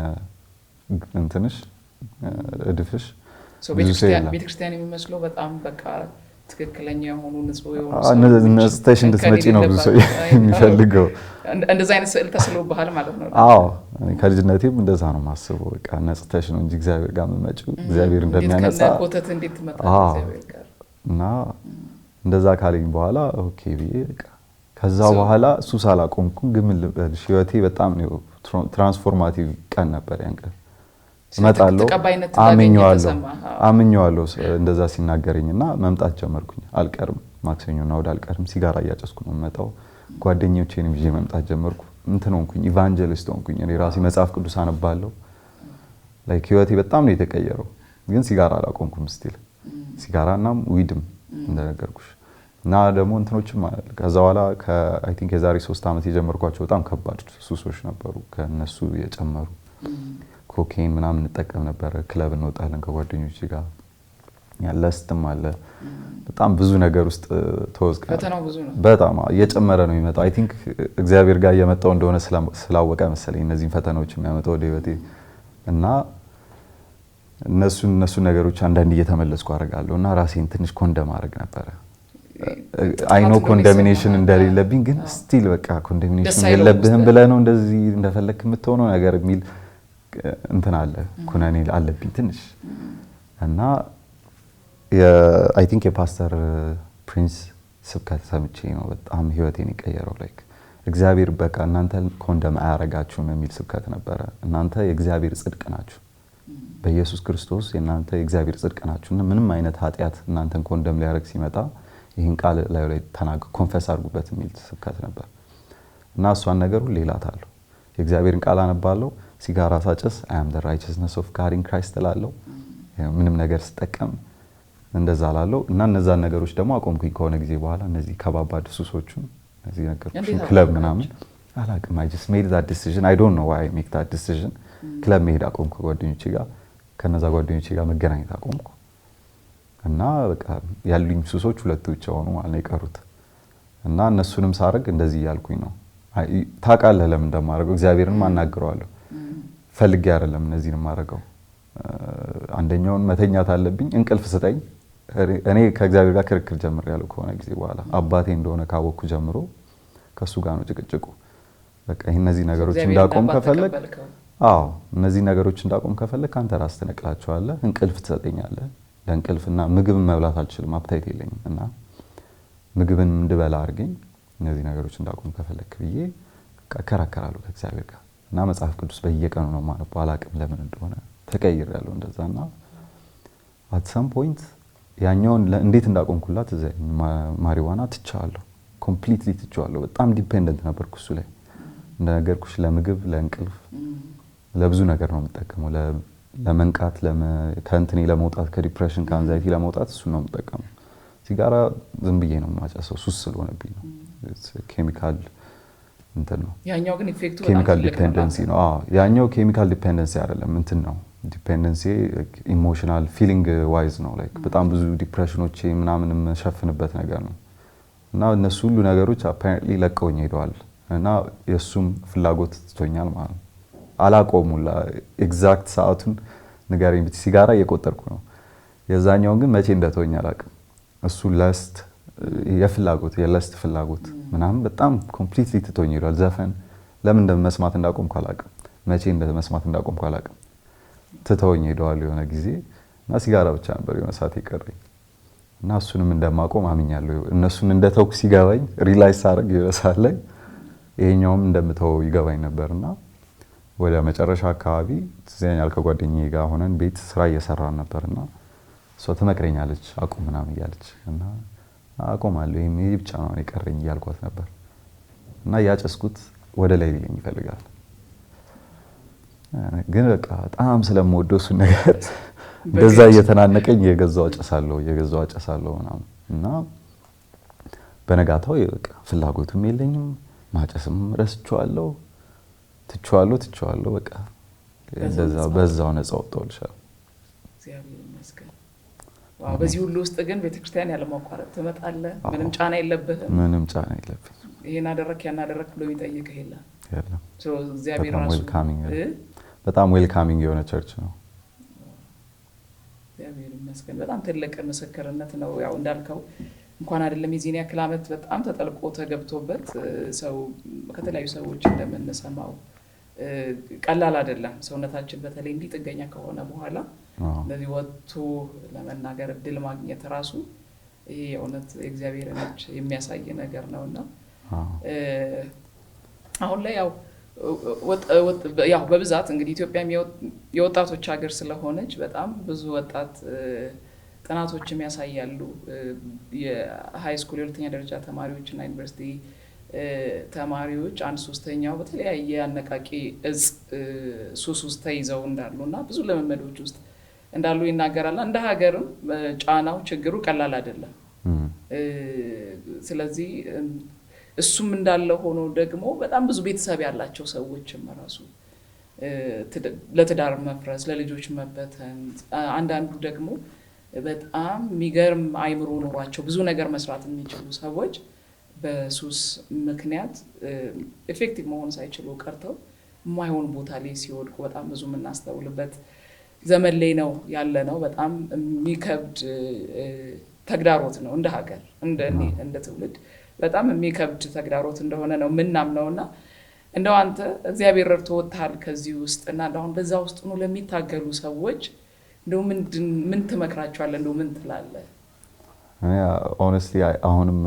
እንትንሽ እድፍሽ ቤተክርስቲያን የሚመስለው በጣም በቃ ትክክለኛ የሆኑ ንጹህ የሆኑ ነጽተሽ እንድትመጪ ነው ብዙ ሰው የሚፈልገው። እንደዛ አይነት ስዕል ተስሎብሃል ማለት ነው? አዎ ከልጅነቴም እንደዛ ነው የማስበው። በቃ ነጽተሽ ነው እንጂ እግዚአብሔር ጋር የምትመጪው እግዚአብሔር እንደሚያነጻ ኮተት እንዴት ትመጣለህ እግዚአብሔር ጋር እና እንደዛ ካለኝ በኋላ ኦኬ ብዬ በቃ ከዛ በኋላ ሱስ አላቆምኩም። ግን ምን ልበልሽ ህይወቴ በጣም ነው ትራንስፎርማቲቭ ቀን ነበር ያን ቀን። እመጣለሁ አምኜዋለሁ እንደዛ ሲናገረኝና መምጣት ጀመርኩኝ። አልቀርም ማክሰኞና እሑድ አልቀርም። ሲጋራ እያጨስኩ ነው የምመጣው። ጓደኞቼንም ይዤ መምጣት ጀመርኩ። እንትን ሆንኩኝ ኢቫንጀሊስት ሆንኩኝ። እኔ ራሴ መጽሐፍ ቅዱስ አነባለሁ። ላይክ ህይወቴ በጣም ነው የተቀየረው። ግን ሲጋራ አላቆምኩም ስቲል ሲጋራና ዊድም እንደነገርኩሽ እና ደግሞ እንትኖችም ከዛ በኋላ አይ ቲንክ የዛሬ 3 ዓመት የጀመርኳቸው በጣም ከባድ ሱሶች ነበሩ። ከነሱ የጨመሩ ኮኬን ምናምን እንጠቀም ነበር። ክለብ እንወጣለን ከጓደኞቼ ጋር ያለስትም አለ። በጣም ብዙ ነገር ውስጥ ተወዝቀ ፈተናው ብዙ ነው። በጣም እየጨመረ ነው የሚመጣው። አይ ቲንክ እግዚአብሔር ጋር እየመጣው እንደሆነ ስላወቀ መሰለኝ እነዚህን ፈተናዎች የሚያመጣው ወደ ህይወቴ እና እነሱ ነገሮች አንዳንድ እየተመለስኩ አደርጋለሁ እና ራሴን ትንሽ ኮንደም አደርግ ነበረ። አይ ኖ ኮንደሚኔሽን እንደሌለብኝ ግን ስቲል በቃ ኮንደሚኔሽን የለብህም ብለህ ነው እንደዚህ እንደፈለክ የምትሆነው ነገር የሚል እንትን አለ ኩነኔ አለብኝ ትንሽ እና አይ ቲንክ የፓስተር ፕሪንስ ስብከት ሰምቼ ነው በጣም ህይወቴን የቀየረው። ላይክ እግዚአብሔር በቃ እናንተ ኮንደም አያረጋችሁም የሚል ስብከት ነበረ። እናንተ የእግዚአብሔር ጽድቅ ናችሁ በኢየሱስ ክርስቶስ የእናንተ የእግዚአብሔር ጽድቅ ናችሁና ምንም አይነት ኃጢአት እናንተን ኮንደም ሊያረግ ሲመጣ ይህን ቃል ላይ ተናገሩ ኮንፌስ አድርጉበት የሚል ስብከት ነበር እና እሷን ነገር ሁሉ እላታለሁ። የእግዚአብሔርን ቃል አነባለሁ። ሲጋራ ሳጨስ I am the righteousness of God in Christ እላለሁ። ምንም ነገር ስጠቀም እንደዛ እላለሁ እና እነዛን ነገሮች ደግሞ አቆምኩኝ ከሆነ ጊዜ በኋላ። እነዚህ ከባባድ ሱሶቹን እነዚህ ነገሮች ክለብ ምናምን አላውቅም። I just made that decision. I don't know why I make that decision. ክለብ መሄድ አቆምኩ ጓደኞቼ ጋር። ከነዛ ጓደኞቼ ጋር መገናኘት አቆምኩ እና በቃ ያሉኝ ሱሶች ሁለቱ ብቻ ሆኑ ማለት ነው የቀሩት እና እነሱንም ሳረግ እንደዚህ ያልኩኝ ነው። ታውቃለህ ለምን እንደማደርገው እግዚአብሔርን ማናገረዋለሁ ፈልጌ አይደለም እነዚህን ማረገው። አንደኛውን መተኛት አለብኝ እንቅልፍ ስጠኝ። እኔ ከእግዚአብሔር ጋር ክርክር ጀምሬያለሁ ከሆነ ጊዜ በኋላ አባቴ እንደሆነ ካወኩ ጀምሮ ከሱ ጋር ነው ጭቅጭቁ። በቃ እነዚህ ነገሮች እንዳቆም ከፈለክ እነዚህ ነገሮች እንዳቆም ከፈለክ አንተ ራስህ ትነቅላቸዋለህ። እንቅልፍ ትሰጠኛለህ። ለእንቅልፍና ምግብ መብላት አልችልም አፕታይት የለኝም እና ምግብን እንድበላ አድርገኝ እነዚህ ነገሮች እንዳቆም ከፈለክ ብዬ ከራከራለሁ ከእግዚአብሔር ጋር እና መጽሐፍ ቅዱስ በየቀኑ ነው ማነበው አላቅም ለምን እንደሆነ ተቀይሬያለሁ እንደዛና at some point ያኛውን እንዴት እንዳቆምኩላት እዛ ማሪዋና ትቻለሁ ኮምፕሊትሊ ትቻለሁ በጣም ዲፔንደንት ነበርኩ እሱ ላይ እንደነገርኩሽ ለምግብ ለእንቅልፍ ለብዙ ነገር ነው የምጠቀመው ለመንቃት ከእንትኔ ለመውጣት ከዲፕሬሽን ከአንዛይቲ ለመውጣት እሱ ነው የምጠቀመው ሲጋራ ዝም ብዬ ነው ማጨሰው ሱስ ስለሆነብኝ ነው ኬሚካል እንትን ነው ያኛው ግን ኢፌክቱ ኬሚካል ዲፔንደንሲ ነው ያኛው ኬሚካል ዲፔንደንሲ አይደለም እንትን ነው ዲፔንደንሲ ኢሞሽናል ፊሊንግ ዋይዝ ነው ላይክ በጣም ብዙ ዲፕሬሽኖች ምናምን መሸፍንበት ነገር ነው እና እነሱ ሁሉ ነገሮች አፓረንትሊ ለቀውኝ ሄደዋል እና የሱም ፍላጎት ትቶኛል ማለት ነው አላቆሙላ ኤግዛክት ሰዓቱን ንገረኝ ብቻ ሲጋራ እየቆጠርኩ ነው የዛኛው ግን መቼ እንደተወኝ አላቅም እሱ ለስት የለስት ፍላጎት ምናምን በጣም ኮምፕሊትሊ ትቶኝ ሄደዋል ዘፈን ለምን እንደመስማት እንዳቆምኩ አላቅም መቼ እንደመስማት እንዳቆምኩ አላቅም ትተውኝ ሄደዋል የሆነ ጊዜ እና ሲጋራ ብቻ ነበር የሆነ ሰዓት ይቀረኝ እና እሱንም እንደማቆም አምኛለሁ እነሱን እንደተውኩ ሲገባኝ ሪላይዝ ሳደርግ የሰዓት ላይ ይሄኛውም እንደምተው ይገባኝ ነበርና ወደ መጨረሻ አካባቢ ትዘኛል ከጓደኛዬ ጋር ሆነን ቤት ስራ እየሰራን ነበርና እሷ ትመክረኛለች አቁም ምናምን እያለች እና አቆማለሁ ይሄ ብቻ ነው የቀረኝ እያልኳት ነበር እና ያጨስኩት ወደ ላይ ሊለኝ ይፈልጋል ግን በቃ በጣም ስለምወደው እሱ ነገር እንደዛ እየተናነቀኝ የገዛው አጨሳለሁ ምናምን እና በነጋታው በቃ ፍላጎቱም የለኝም ማጨስም ረስቼዋለሁ ትቼዋለሁ በቃ እንደዛ በዛው ነፃ ወጣሁልሻለሁ እግዚአብሔር ይመስገን በዚህ ሁሉ ውስጥ ግን ቤተክርስቲያን ያለ ማቋረጥ ትመጣለህ ምንም ጫና የለብህም ይሄን አደረክ ያን አደረክ ብሎ የሚጠይቅህ የለም እግዚአብሔር ራሱ በጣም ዌልካሚንግ የሆነ ቸርች ነው እግዚአብሔር ይመስገን በጣም ትልቅ ምስክርነት ነው ያው እንዳልከው እንኳን አይደለም የዚህን ያክል ዓመት በጣም ተጠልቆ ተገብቶበት ሰው ከተለያዩ ሰዎች እንደምንሰማው ቀላል አይደለም ሰውነታችን በተለይ እንዲህ ጥገኛ ከሆነ በኋላ ለዚህ ወጥቶ ለመናገር እድል ማግኘት ራሱ ይሄ የእውነት እግዚአብሔርን እጅ የሚያሳይ ነገር ነውና አሁን ላይ ያው በብዛት እንግዲህ ኢትዮጵያ የወጣቶች ሀገር ስለሆነች በጣም ብዙ ወጣት ጥናቶችም ያሳያሉ የሃይ ስኩል የሁለተኛ ደረጃ ተማሪዎች እና ዩኒቨርሲቲ ተማሪዎች 1/3 በተለያየ አነቃቂ እጽ ሱስ ውስጥ ተይዘው እንዳሉና ብዙ ለመመዶች ውስጥ እንዳሉ ይናገራል እንደ ሀገርም ጫናው ችግሩ ቀላል አይደለም ስለዚህ እሱም እንዳለ ሆኖ ደግሞ በጣም ብዙ ቤተሰብ ያላቸው ሰዎችም ራሱ ለትዳር መፍረስ ለልጆች መበተን አንዳንዱ ደግሞ በጣም የሚገርም አይምሮ ኖሯቸው ብዙ ነገር መስራት የሚችሉ ሰዎች በሱስ ምክንያት ኢፌክቲቭ መሆን ሳይችሉ ቀርተው የማይሆን ቦታ ላይ ሲወድቁ በጣም ብዙ የምናስተውልበት ዘመን ላይ ነው ያለ ነው በጣም የሚከብድ ተግዳሮት ነው እንደ ሀገር እንደ ትውልድ በጣም የሚከብድ ተግዳሮት እንደሆነ ነው ምናምነውና እንደው አንተ እግዚአብሔር ረድቶ ወጣል ከዚህ ውስጥ እና አሁን በዛ ውስጥ ነው ለሚታገሉ ሰዎች እንደው ምን ትመክራቸዋለህ እንደው ምን ትላለህ honestly አሁንም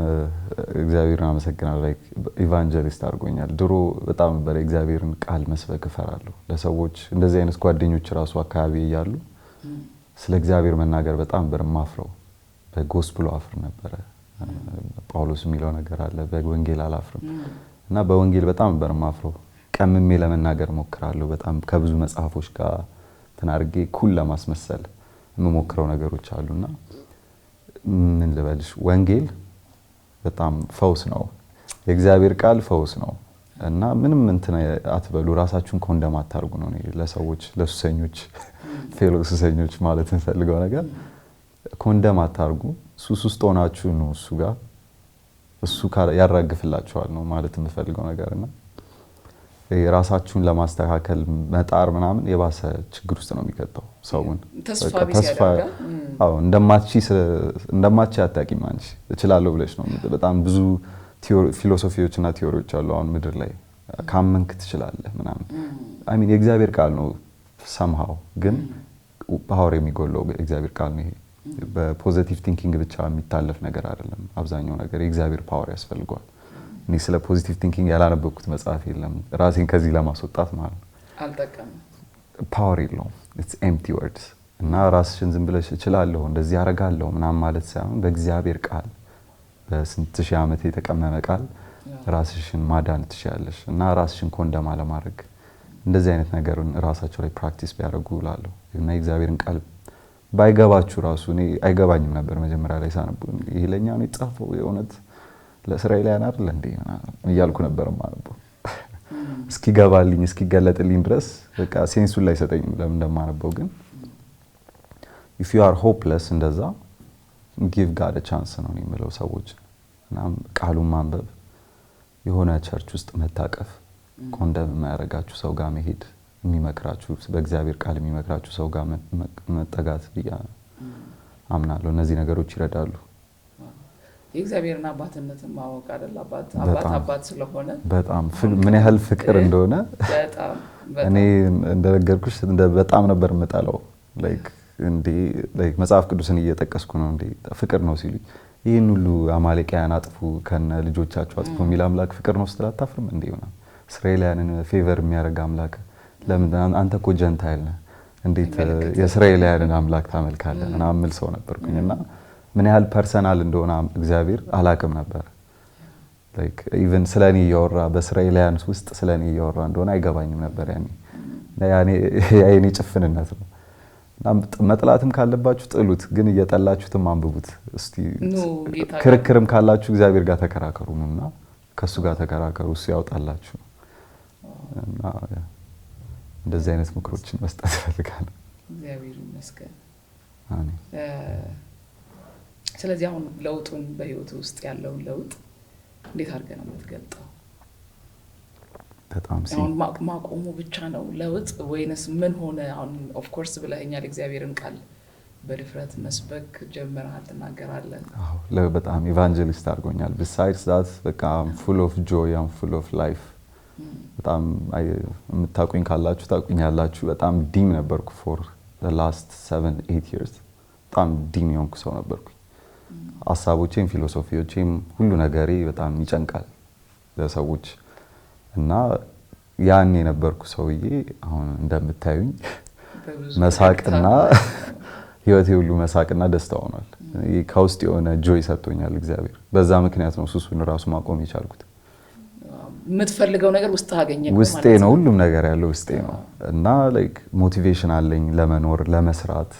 እግዚአብሔርን አመሰግናለሁ like ኢቫንጀሊስት አድርጎኛል ድሮ በጣም በእግዚአብሔርን ቃል መስበክ እፈራለሁ ለሰዎች እንደዚህ አይነት ጓደኞች ራሱ አካባቢ ያያሉ ስለ እግዚአብሔር መናገር በጣም በርማፍረው በጎስፕሉ አፍር ነበር ጳውሎስ የሚለው ነገር አለ በወንጌል አላፍርም እና በወንጌል በጣም በርማፍረው ቀምሜ ለመናገር ሞክራለሁ በጣም ከብዙ መጽሐፎች ጋር ተናርጌ ኩል ለማስመሰል የምሞክረው ነገሮች አሉና ምን ልበልሽ ወንጌል በጣም ፈውስ ነው የእግዚአብሔር ቃል ፈውስ ነው እና ምንም እንትን አትበሉ ራሳችሁን ኮንደም አታርጉ ነው ለሰዎች ለሱሰኞች ፌሎሱሰኞች ማለት እንፈልገው ነገር ኮንደም አታርጉ ሱስ ውስጥ ሆናችሁ ነው እሱ ያራግፍላችኋል ነው ማለት እንፈልገው ነገርና ራሳችሁን ለማስተካከል መጣር ምናምን የባሰ ችግር ውስጥ ነው የሚከተው ሰውን ተስፋ እንደማቺ አታቂም አንቺ እችላለሁ ብለሽ ነው በጣም ብዙ ፊሎሶፊዎችና ቲዮሪዎች አሉ አሁን ምድር ላይ ካመንክ ትችላለህ ምናምን አይ ሚን የእግዚአብሔር ቃል ነው somehow ግን ፓወር የሚጎለው እግዚአብሔር ቃል ነው በፖዚቲቭ ቲንኪንግ ብቻ የሚታለፍ ነገር አይደለም አብዛኛው ነገር የእግዚአብሔር ፓወር ያስፈልጋል እኔ ስለ ፖዚቲቭ ቲንኪንግ ያላነበብኩት መጽሐፍ የለም ራሴን ከዚህ ለማስወጣት ማለት ነው። አልጠቀምም። ፓወር የለውም። ኢትስ ኤምፕቲ ወርድስ እና ራስሽን ዝም ብለሽ እችላለሁ እንደዚህ አደርጋለሁ ምናምን ማለት ሳይሆን በእግዚአብሔር ቃል በስንት ሺህ ዓመት የተቀመመ ቃል ራስሽን ማዳን ትችያለሽ እና ራስሽን ኮንደም አለማድረግ እንደዚህ አይነት ነገርን ራሳቸው ላይ ፕራክቲስ ቢያደርጉ እላለሁ። እና የእግዚአብሔርን ቃል ባይገባችሁ ራሱ እኔ አይገባኝም ነበር መጀመሪያ ላይ ሳነብ ይሄ ለኛ ነው የጻፈው የእውነት ለእስራኤላውያን አይደል እንዴ እያልኩ ነበር ማለት ነው። እስኪገባልኝ እስኪገለጥልኝ ድረስ በቃ ሴንሱን ላይ ሰጠኝም ለምን እንደማነበው ግን if you are hopeless እንደዛ give God a chance ነው የሚለው ሰዎች እና ቃሉን ማንበብ የሆነ ቸርች ውስጥ መታቀፍ ኮንደም የማያረጋችሁ ሰው ጋር መሄድ የሚመክራችሁ በእግዚአብሔር ቃል የሚመክራችሁ ሰው ጋር መጠጋት ብያ አምናለሁ። እነዚህ ነገሮች ይረዳሉ። የእግዚአብሔርን አባትነትን ማወቅ አይደል አባት ስለሆነ በጣም ምን ያህል ፍቅር እንደሆነ እኔ እንደነገርኩሽ በጣም ነበር የምጠላው ላይክ መጽሐፍ ቅዱስን እየጠቀስኩ ነው እንዴ ፍቅር ነው ሲሉ ይሄን ሁሉ አማሌቃያን አጥፉ ከነ ልጆቻቸው አጥፉ የሚል አምላክ ፍቅር ነው ስትል አታፍርም እንዴ? እስራኤላውያንን ፌቨር የሚያደርግ አምላክ ለምን አንተ እኮ ጀንታይል ነህ እንዴት የእስራኤላውያንን አምላክ ታመልካለህ? እና አምል ሰው ነበርኩኝና ምን ያህል ፐርሰናል እንደሆነ እግዚአብሔር አላቅም ነበር። ላይክ ኢቭን ስለኔ ያወራ በእስራኤላውያን ውስጥ ስለኔ ያወራ እንደሆነ አይገባኝም ነበር ያኔ ያኔ ጭፍንነት ነው። መጥላትም ካለባችሁ ጥሉት ግን እየጠላችሁትም አንብቡት እስቲ ክርክርም ካላችሁ እግዚአብሔር ጋር ተከራከሩ ነውና ከሱ ጋር ተከራከሩ እሱ ያውጣላችሁ እና እንደዚህ አይነት ምክሮችን መስጠት ፈልጋለሁ። እግዚአብሔር ይመስገን። አሜን። ስለዚህ አሁን ለውጡን በህይወት ውስጥ ያለውን ለውጥ እንዴት አድርገህ ነው የምትገልጠው? በጣም አሁን ማቆሙ ብቻ ነው ለውጥ ወይንስ ምን ሆነ? አሁን ኦፍ ኮርስ ብለኸኛል እግዚአብሔርን ቃል በድፍረት መስበክ ጀምረሃል ትናገራለህ። አዎ በጣም ኢቫንጀሊስት አድርጎኛል። besides that በቃ full of joy and full of life በጣም የምታውቁኝ ካላችሁ ታውቁኛላችሁ። በጣም ዲም ነበርኩ for the last 7-8 years በጣም ዲም የሆንኩ ሰው ነበርኩ። ሐሳቦቼም ፊሎሶፊዎቼም ሁሉ ነገሬ በጣም ይጨንቃል ለሰዎች እና ያኔ ነበርኩ ሰውዬ አሁን እንደምታዩኝ መሳቅና ህይወቴ ሁሉ መሳቅና ደስታ ሆኗል። ከውስጥ የሆነ ጆይ ሰጥቶኛል እግዚአብሔር። በዛ ምክንያት ነው ሱሱን ራሱ ማቆም የቻልኩት። የምትፈልገው ነገር ውስጥ አገኘ ማለት ውስጤ ነው ሁሉም ነገር ያለው ውስጤ ነው እና ላይክ ሞቲቬሽን አለኝ ለመኖር ለመስራት።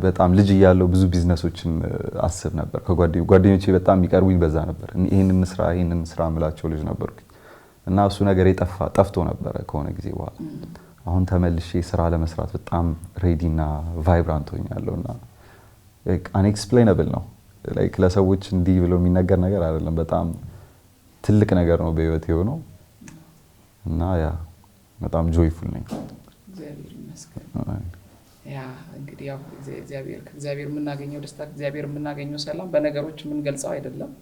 በጣም ልጅ እያለሁ ብዙ ቢዝነሶችን አስብ ነበር። ከጓደኞቼ በጣም የሚቀርቡኝ በዛ ነበር። ይሄንን ስራ ምላቸው ልጅ ነበርኩ እና እሱ ነገር ጠፍቶ ነበር ከሆነ ጊዜ በኋላ። አሁን ተመልሼ ስራ ለመስራት በጣም ሬዲና ቫይብራንት ሆኛለሁና ላይክ አንኤክስፕሌነብል ነው። ላይክ ለሰዎች እንዲህ ብሎ የሚነገር ነገር አይደለም። በጣም ትልቅ ነገር ነው በህይወቴ የሆነው እና ያ በጣም ጆይፉል ነኝ። እግዚአብሔር ይመስገን። ያ እንግዲህ ያው እግዚአብሔር የምናገኘው ደስታ እግዚአብሔር የምናገኘው ሰላም በነገሮች የምንገልጸው አይደለም።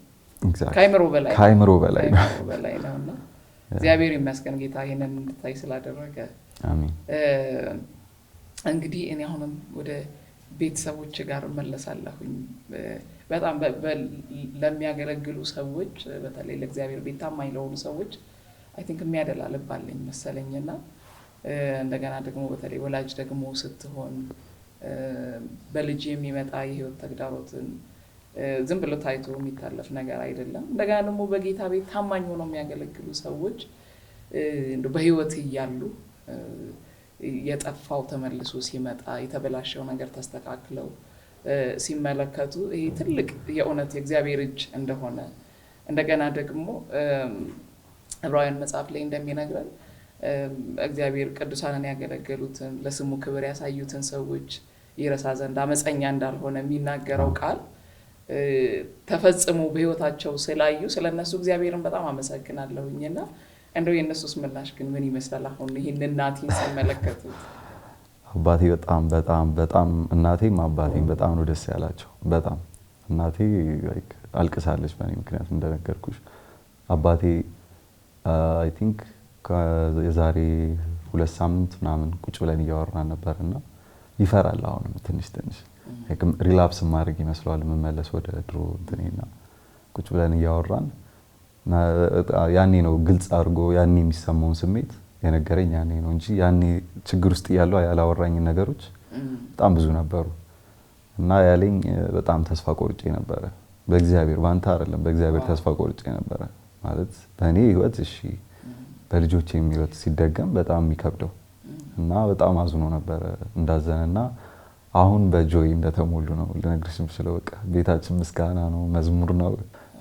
ከአይምሮ በላይ ነውና እግዚአብሔር ይመስገን ጌታ ይሄንን እንድታይ ስላደረገ አሜን። እንግዲህ እኔ አሁንም ወደ ቤተሰቦች ጋር መለሳለሁኝ። በጣም ለሚያገለግሉ ሰዎች በተለይ ለእግዚአብሔር ቤት ታማኝ ለሆኑ ሰዎች አይ ቲንክ የሚያደላ ልብ አለኝ መሰለኝና እንደገና ደግሞ በተለይ ወላጅ ደግሞ ስትሆን በልጅ የሚመጣ የህይወት ተግዳሮትን ዝም ብሎ ታይቶ የሚታለፍ ነገር አይደለም። እንደገና ደግሞ በጌታ ቤት ታማኝ ሆነው የሚያገለግሉ ሰዎች እንደው በህይወት እያሉ የጠፋው ተመልሶ ሲመጣ የተበላሸው ነገር ተስተካክለው ሲመለከቱ ይሄ ትልቅ የእውነት የእግዚአብሔር እጅ እንደሆነ እንደገና ደግሞ ዕብራውያን መጽሐፍ ላይ እንደሚነግረን እግዚአብሔር ቅዱሳንን ያገለገሉትን ለስሙ ክብር ያሳዩትን ሰዎች ይረሳ ዘንድ አመፀኛ እንዳልሆነ የሚናገረው ቃል ተፈጽሞ በህይወታቸው ስላዩ ስለነሱ እግዚአብሔርን በጣም አመሰግናለሁኝና እንደው የነሱስ ምላሽ ግን ምን ይመስላል? አሁን ይሄን እናቴን ሲመለከቱ አባቴ በጣም እናቴም አባቴም በጣም ነው ደስ ያላቸው። በጣም እናቴ ላይክ አልቅሳለች በእኔ ምክንያት እንደነገርኩሽ። አባቴ አይ ቲንክ የዛሬ 2 ሳምንት ምናምን ቁጭ ብለን እያወራን ነበርና ይፈራል አሁንም ትንሽ ሪላፕስ ማድረግ ይመስላል መመለስ ወደ ድሮ እንትኔና ቁጭ ብለን እያወራን ያኔ ነው ግልጽ አድርጎ ያኔ የሚሰማውን ስሜት የነገረኝ ያኔ ነው እንጂ ያኔ ችግር ውስጥ ያለው ያላወራኝ ነገሮች በጣም ብዙ ነበሩ እና ያለኝ በጣም ተስፋ ቆርጬ ነበረ። በእግዚአብሔር ባንተ አይደለም በእግዚአብሔር ተስፋ ቆርጬ ነበረ ማለት በእኔ ህይወት እሺ በልጆቼ ህይወት ሲደገም በጣም የሚከብደው እና በጣም አዝኖ ነበረ እንዳዘነና አሁን በጆይ እንደተሞሉ ነው ልነግርሽ የምችለው። በቃ ቤታችን ምስጋና ነው መዝሙር ነው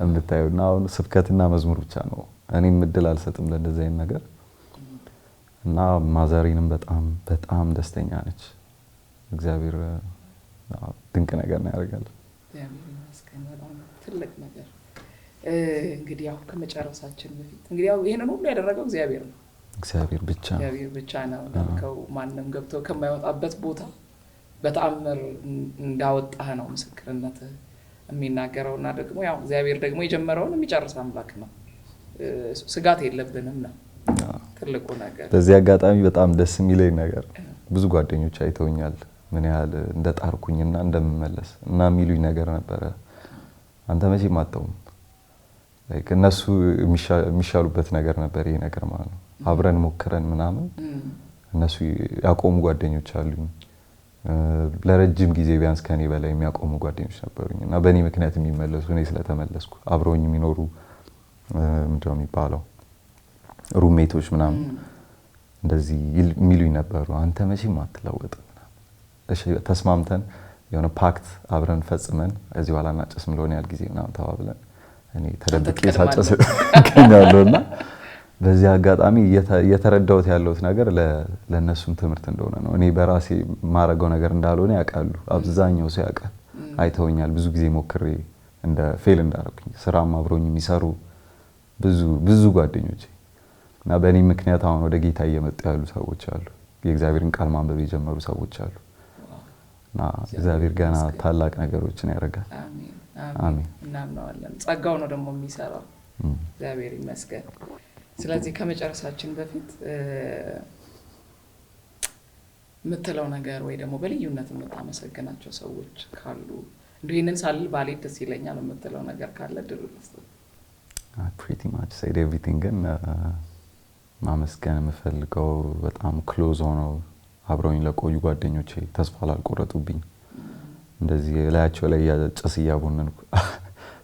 የምታዩና አሁን ስብከትና መዝሙር ብቻ ነው። እኔም እድል አልሰጥም ለእንደዚህ አይነት ነገር እና ማዘሪንም በጣም ደስተኛ ነች። እግዚአብሔር ድንቅ ነገር ነው ያደርጋል። በጣም ትልቅ ነገር። እንግዲህ ያው ከመጨረሳችን በፊት እንግዲህ ያው ይሄንን ሁሉ ያደረገው እግዚአብሔር ነው። እግዚአብሔር ብቻ ነው እንዳልከው ማንም ገብቶ ከማይወጣበት ቦታ በተአምር እንዳወጣህ ነው ምስክርነት የሚናገረውና ደግሞ ያው እግዚአብሔር ደግሞ የጀመረውን የሚጨርስ አምላክ ነው። ስጋት የለብንም ነው ትልቁ ነገር። በዚህ አጋጣሚ በጣም ደስ የሚለኝ ነገር ብዙ ጓደኞች አይተውኛል ምን ያህል እንደጣርኩኝና እንደምመለስ እና የሚሉኝ ነገር ነበረ። አንተ መቼም አትተውም ላይክ እነሱ የሚሻሉበት ነገር ነበር ይሄ ነገር ማለት ነው። አብረን ሞክረን ምናምን እነሱ ያቆሙ ጓደኞች አሉኝ። ለረጅም ጊዜ ቢያንስ ከኔ በላይ የሚያቆሙ ጓደኞች ነበሩኝ እና በእኔ ምክንያት የሚመለሱ እኔ ስለተመለስኩ አብረውኝ የሚኖሩ ምንድነው የሚባለው ሩሜቶች ምናምን እንደዚህ የሚሉኝ ነበሩ። አንተ መቼም አትለወጥም እሺ ተስማምተን የሆነ ፓክት አብረን ፈጽመን እዚህ በኋላ እናጨስም ለሆነ ያህል ጊዜ ምናምን ተባብለን እኔ ተደብቄ ሳጨስ ከኛለውና በዚህ አጋጣሚ የተረዳሁት ያለውት ነገር ለነሱም ትምህርት እንደሆነ ነው። እኔ በራሴ ማረገው ነገር እንዳልሆነ ያውቃሉ። አብዛኛው ሰው ያውቃል። አይተውኛል ብዙ ጊዜ ሞክሬ እንደ ፌል እንዳረኩኝ ስራም አብሮኝ የሚሰሩ ብዙ ጓደኞቼ እና በእኔ ምክንያት አሁን ወደ ጌታ እየመጡ ያሉ ሰዎች አሉ። የእግዚአብሔርን ቃል ማንበብ የጀመሩ ሰዎች አሉ እና እግዚአብሔር ገና ታላቅ ነገሮችን ያደርጋል። አሜን። እናምናለን። ጸጋው ነው ደግሞ የሚሰራው። እግዚአብሔር ይመስገን። ስለዚህ ከመጨረሳችን በፊት የምትለው ነገር ወይ ደግሞ በልዩነት የምታመሰግናቸው ሰዎች ካሉ እንዲሁ ይህንን ሳልል ባሌ ደስ ይለኛል የምትለው ነገር ካለ ድል ውስጥ pretty much said everything ግን ማመስገን የምፈልገው በጣም ክሎዝ ሆነው አብረውኝ ለቆዩ ጓደኞቼ ተስፋ ላልቆረጡብኝ እንደዚህ ላያቸው ላይ ጭስ እያቦነንኩ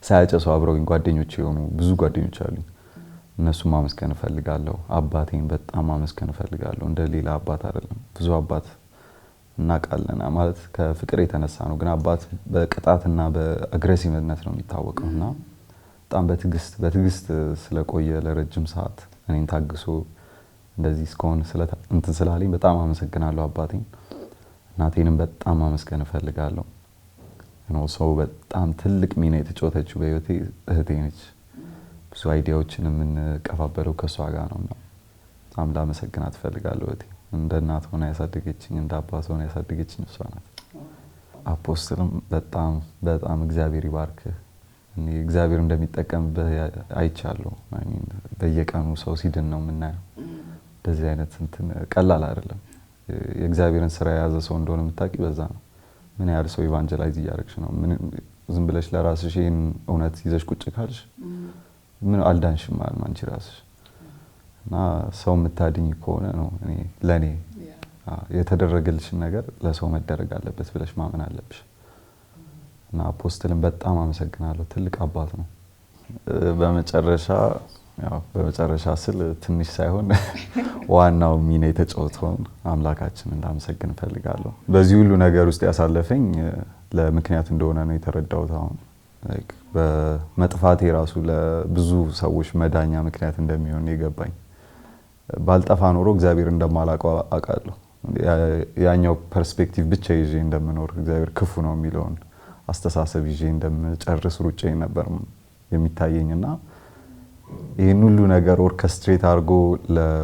ሳያጨሱ አብረውኝ ጓደኞቼ የሆኑ ብዙ ጓደኞች አሉኝ። እነሱ ማመስገን እፈልጋለሁ። አባቴን በጣም ማመስገን እፈልጋለሁ። እንደ ሌላ አባት አይደለም። ብዙ አባት እናውቃለን ማለት ከፍቅር የተነሳ ነው። ግን አባት በቅጣትና በአግሬሲቭነት ነው የሚታወቀውና በጣም በትዕግስት ስለቆየ ለረጅም ሰዓት እኔን ታግሶ እንደዚህ እስከሆነ እንትን ስላለኝ በጣም አመሰግናለሁ አባቴን። እናቴንም በጣም ማመስገን እፈልጋለሁ። ሰው በጣም ትልቅ ሚና የተጫወተችው በህይወቴ እህቴ ነች። ብዙ አይዲያዎችን የምንቀባበለው ከሷ ጋር ነውና በጣም ላመሰግናት እፈልጋለሁ። እህቴ እንደ እናት ሆና ያሳደገችኝ እንደ አባት ሆና ያሳደገችኝ እሷ ናት። አፖስትልም በጣም እግዚአብሔር ይባርክ። እኔ እግዚአብሔር እንደሚጠቀምበት አይቻለሁ። በየቀኑ ሰው ሲድን ነው የምናየው። እንደዚህ አይነት እንትን ቀላል አይደለም። የእግዚአብሔርን ስራ የያዘ ሰው እንደሆነ የምታውቂ በዛ ነው። ምን ያህል ሰው ኢቫንጀላይዝ እያደረግሽ ነው። ዝም ብለሽ ለራስሽ ይሄን እውነት ይዘሽ ቁጭ ካልሽ ምን አልዳንሽም ማለት ነው አንቺ ራስሽ። እና ሰው የምታድኝ ከሆነ ነው ለኔ የተደረገልሽን ነገር ለሰው መደረግ አለበት ብለሽ ማመን አለብሽ። እና አፖስትልን በጣም አመሰግናለሁ። ትልቅ አባት ነው። በመጨረሻ ስል ትንሽ ሳይሆን ዋናው ሚና የተጫወተውን አምላካችን እንዳመሰግን እፈልጋለሁ። በዚህ ሁሉ ነገር ውስጥ ያሳለፈኝ ለምክንያት እንደሆነ ነው የተረዳሁት። አሁን በመጥፋቴ ራሱ ለብዙ ሰዎች መዳኛ ምክንያት እንደሚሆን የገባኝ። ባልጠፋ ኖሮ እግዚአብሔር እንደማላውቀው አውቃለሁ። ያኛው ፐርስፔክቲቭ ብቻ ይዤ እንደምኖር እግዚአብሔር ክፉ ነው የሚለውን አስተሳሰብ ይዤ እንደምጨርስ ሩጬ ነበር የሚታየኝና ይህን ሁሉ ነገር ኦርኬስትሬት አድርጎ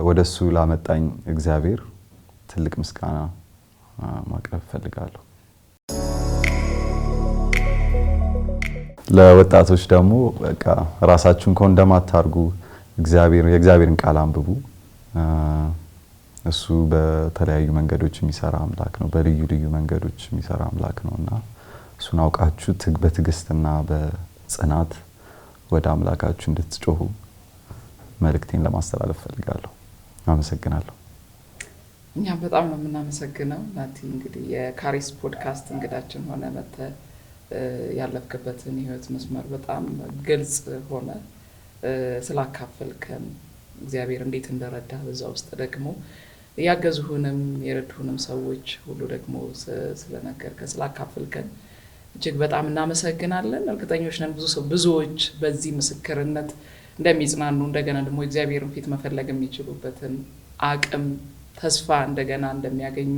ወደሱ ላመጣኝ እግዚአብሔር ትልቅ ምስጋና ማቅረብ እፈልጋለሁ። ለወጣቶች ደግሞ በቃ ራሳችሁን ኮንደም አታርጉ። የእግዚአብሔርን ቃል አንብቡ። እሱ በተለያዩ መንገዶች የሚሰራ አምላክ ነው። በልዩ ልዩ መንገዶች የሚሰራ አምላክ ነውና እሱን አውቃችሁ በትዕግስትና በጽናት ወደ አምላካችሁ እንድትጮሁ መልእክቴን ለማስተላለፍ ፈልጋለሁ። አመሰግናለሁ። እኛ በጣም ነው የምናመሰግነው ናቲ። እንግዲህ የካሪስ ፖድካስት እንግዳችን ሆነ መተ ያለፍክበትን ህይወት መስመር በጣም ግልጽ ሆነ ስላካፈልከን እግዚአብሔር እንዴት እንደረዳ በዛ ውስጥ ደግሞ ያገዙህንም የረዱህንም ሰዎች ሁሉ ደግሞ ስለነገርከን ስላካፈልከን እጅግ በጣም እናመሰግናለን። እርግጠኞች ነን ብዙዎች በዚህ ምስክርነት እንደሚጽናኑ እንደገና ደግሞ እግዚአብሔርን ፊት መፈለግ የሚችሉበትን አቅም ተስፋ እንደገና እንደሚያገኙ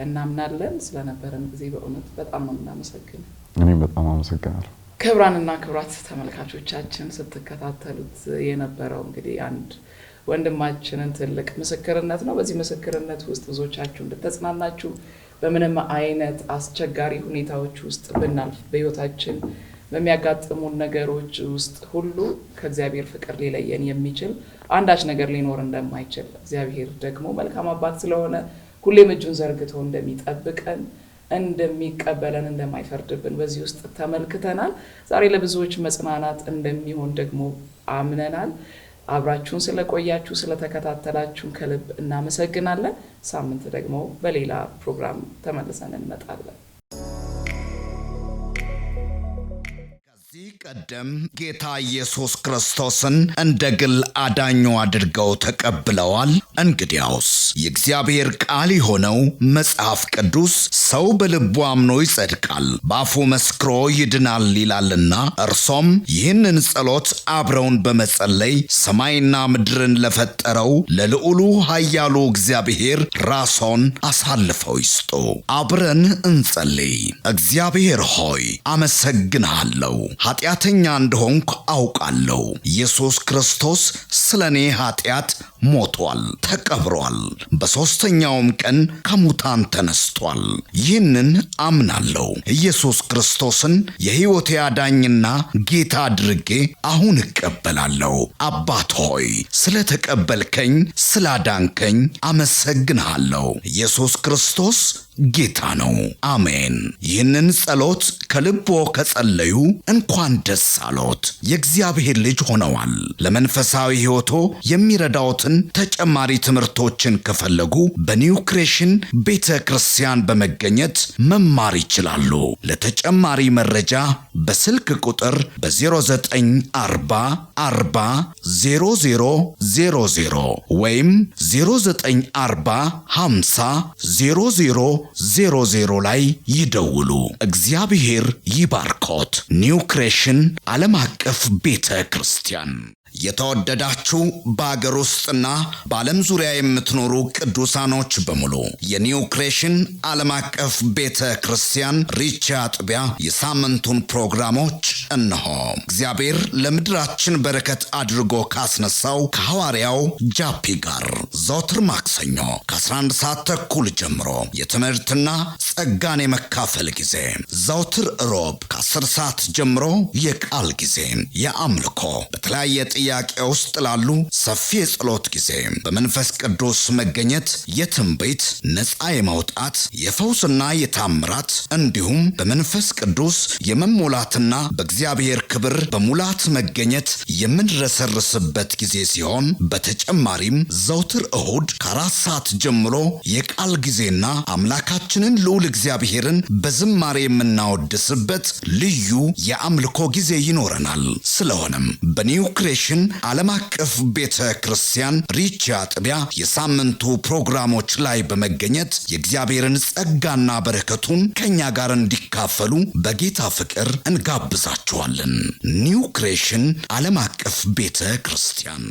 እናምናለን። ስለነበረን ጊዜ በእውነት በጣም ነው እናመሰግናለን። እኔም በጣም አመሰግናለሁ። ክቡራንና ክቡራት ተመልካቾቻችን ስትከታተሉት የነበረው እንግዲህ አንድ ወንድማችንን ትልቅ ምስክርነት ነው። በዚህ ምስክርነት ውስጥ ብዙዎቻችሁ እንድትጽናናችሁ በምንም አይነት አስቸጋሪ ሁኔታዎች ውስጥ ብናልፍ በህይወታችን በሚያጋጥሙን ነገሮች ውስጥ ሁሉ ከእግዚአብሔር ፍቅር ሊለየን የሚችል አንዳች ነገር ሊኖር እንደማይችል እግዚአብሔር ደግሞ መልካም አባት ስለሆነ ሁሌም እጁን ዘርግቶ እንደሚጠብቀን እንደሚቀበለን እንደማይፈርድብን በዚህ ውስጥ ተመልክተናል። ዛሬ ለብዙዎች መጽናናት እንደሚሆን ደግሞ አምነናል። አብራችሁን ስለቆያችሁ ስለተከታተላችሁን ከልብ እናመሰግናለን። ሳምንት ደግሞ በሌላ ፕሮግራም ተመልሰን እንመጣለን። ቀደም ጌታ ኢየሱስ ክርስቶስን እንደ ግል አዳኙ አድርገው ተቀብለዋል። እንግዲያውስ የእግዚአብሔር ቃል የሆነው መጽሐፍ ቅዱስ ሰው በልቡ አምኖ ይጸድቃል፣ በአፉ መስክሮ ይድናል ይላልና እርሶም ይህንን ጸሎት አብረውን በመጸለይ ሰማይና ምድርን ለፈጠረው ለልዑሉ ኃያሉ እግዚአብሔር ራስዎን አሳልፈው ይስጡ። አብረን እንጸልይ። እግዚአብሔር ሆይ አመሰግንሃለሁ። ኃጢአተኛ እንደሆንኩ አውቃለሁ። ኢየሱስ ክርስቶስ ስለኔ ኃጢአት ሞቷል፣ ተቀብሯል፣ በሦስተኛውም ቀን ከሙታን ተነስቷል። ይህንን አምናለሁ። ኢየሱስ ክርስቶስን የሕይወቴ አዳኝና ጌታ አድርጌ አሁን እቀበላለሁ። አባት ሆይ ስለተቀበልከኝ ስላዳንከኝ አመሰግንሃለሁ። ኢየሱስ ክርስቶስ ጌታ ነው። አሜን። ይህንን ጸሎት ከልቦ ከጸለዩ እንኳን ደስ አሎት፣ የእግዚአብሔር ልጅ ሆነዋል። ለመንፈሳዊ ሕይወቶ የሚረዳዎትን ተጨማሪ ትምህርቶችን ከፈለጉ በኒው ክሬሽን ቤተ ክርስቲያን በመገኘት መማር ይችላሉ። ለተጨማሪ መረጃ በስልክ ቁጥር በ0940400000 ወይም 0940500000 ላይ ይደውሉ። እግዚአብሔር ይባርኮት። ኒው ክሬሽን ዓለም አቀፍ ቤተ ክርስቲያን። የተወደዳችሁ በአገር ውስጥና በዓለም ዙሪያ የምትኖሩ ቅዱሳኖች በሙሉ የኒው ክሬሽን ዓለም አቀፍ ቤተ ክርስቲያን ሪቻ አጥቢያ የሳምንቱን ፕሮግራሞች እነሆ። እግዚአብሔር ለምድራችን በረከት አድርጎ ካስነሳው ከሐዋርያው ጃፒ ጋር ዘወትር ማክሰኞ ከ11 ሰዓት ተኩል ጀምሮ የትምህርትና ጸጋን የመካፈል ጊዜ፣ ዘወትር ሮብ ከ10 ሰዓት ጀምሮ የቃል ጊዜ፣ የአምልኮ በተለያየ ጥያቄ ውስጥ ላሉ ሰፊ የጸሎት ጊዜ፣ በመንፈስ ቅዱስ መገኘት የትንቢት ነፃ የማውጣት የፈውስና የታምራት እንዲሁም በመንፈስ ቅዱስ የመሞላትና በእግዚአብሔር ክብር በሙላት መገኘት የምንረሰርስበት ጊዜ ሲሆን በተጨማሪም ዘውትር እሁድ ከ4 ሰዓት ጀምሮ የቃል ጊዜና አምላካችንን ልዑል እግዚአብሔርን በዝማሬ የምናወድስበት ልዩ የአምልኮ ጊዜ ይኖረናል። ስለሆነም በኒው ክሬሽን ዓለም አቀፍ ቤተ ክርስቲያን ሪቻ አጥቢያ የሳምንቱ ፕሮግራሞች ላይ በመገኘት የእግዚአብሔርን ጸጋና በረከቱን ከኛ ጋር እንዲካፈሉ በጌታ ፍቅር እንጋብዛችኋለን። ኒው ክሬሽን ዓለም አቀፍ ቤተ ክርስቲያን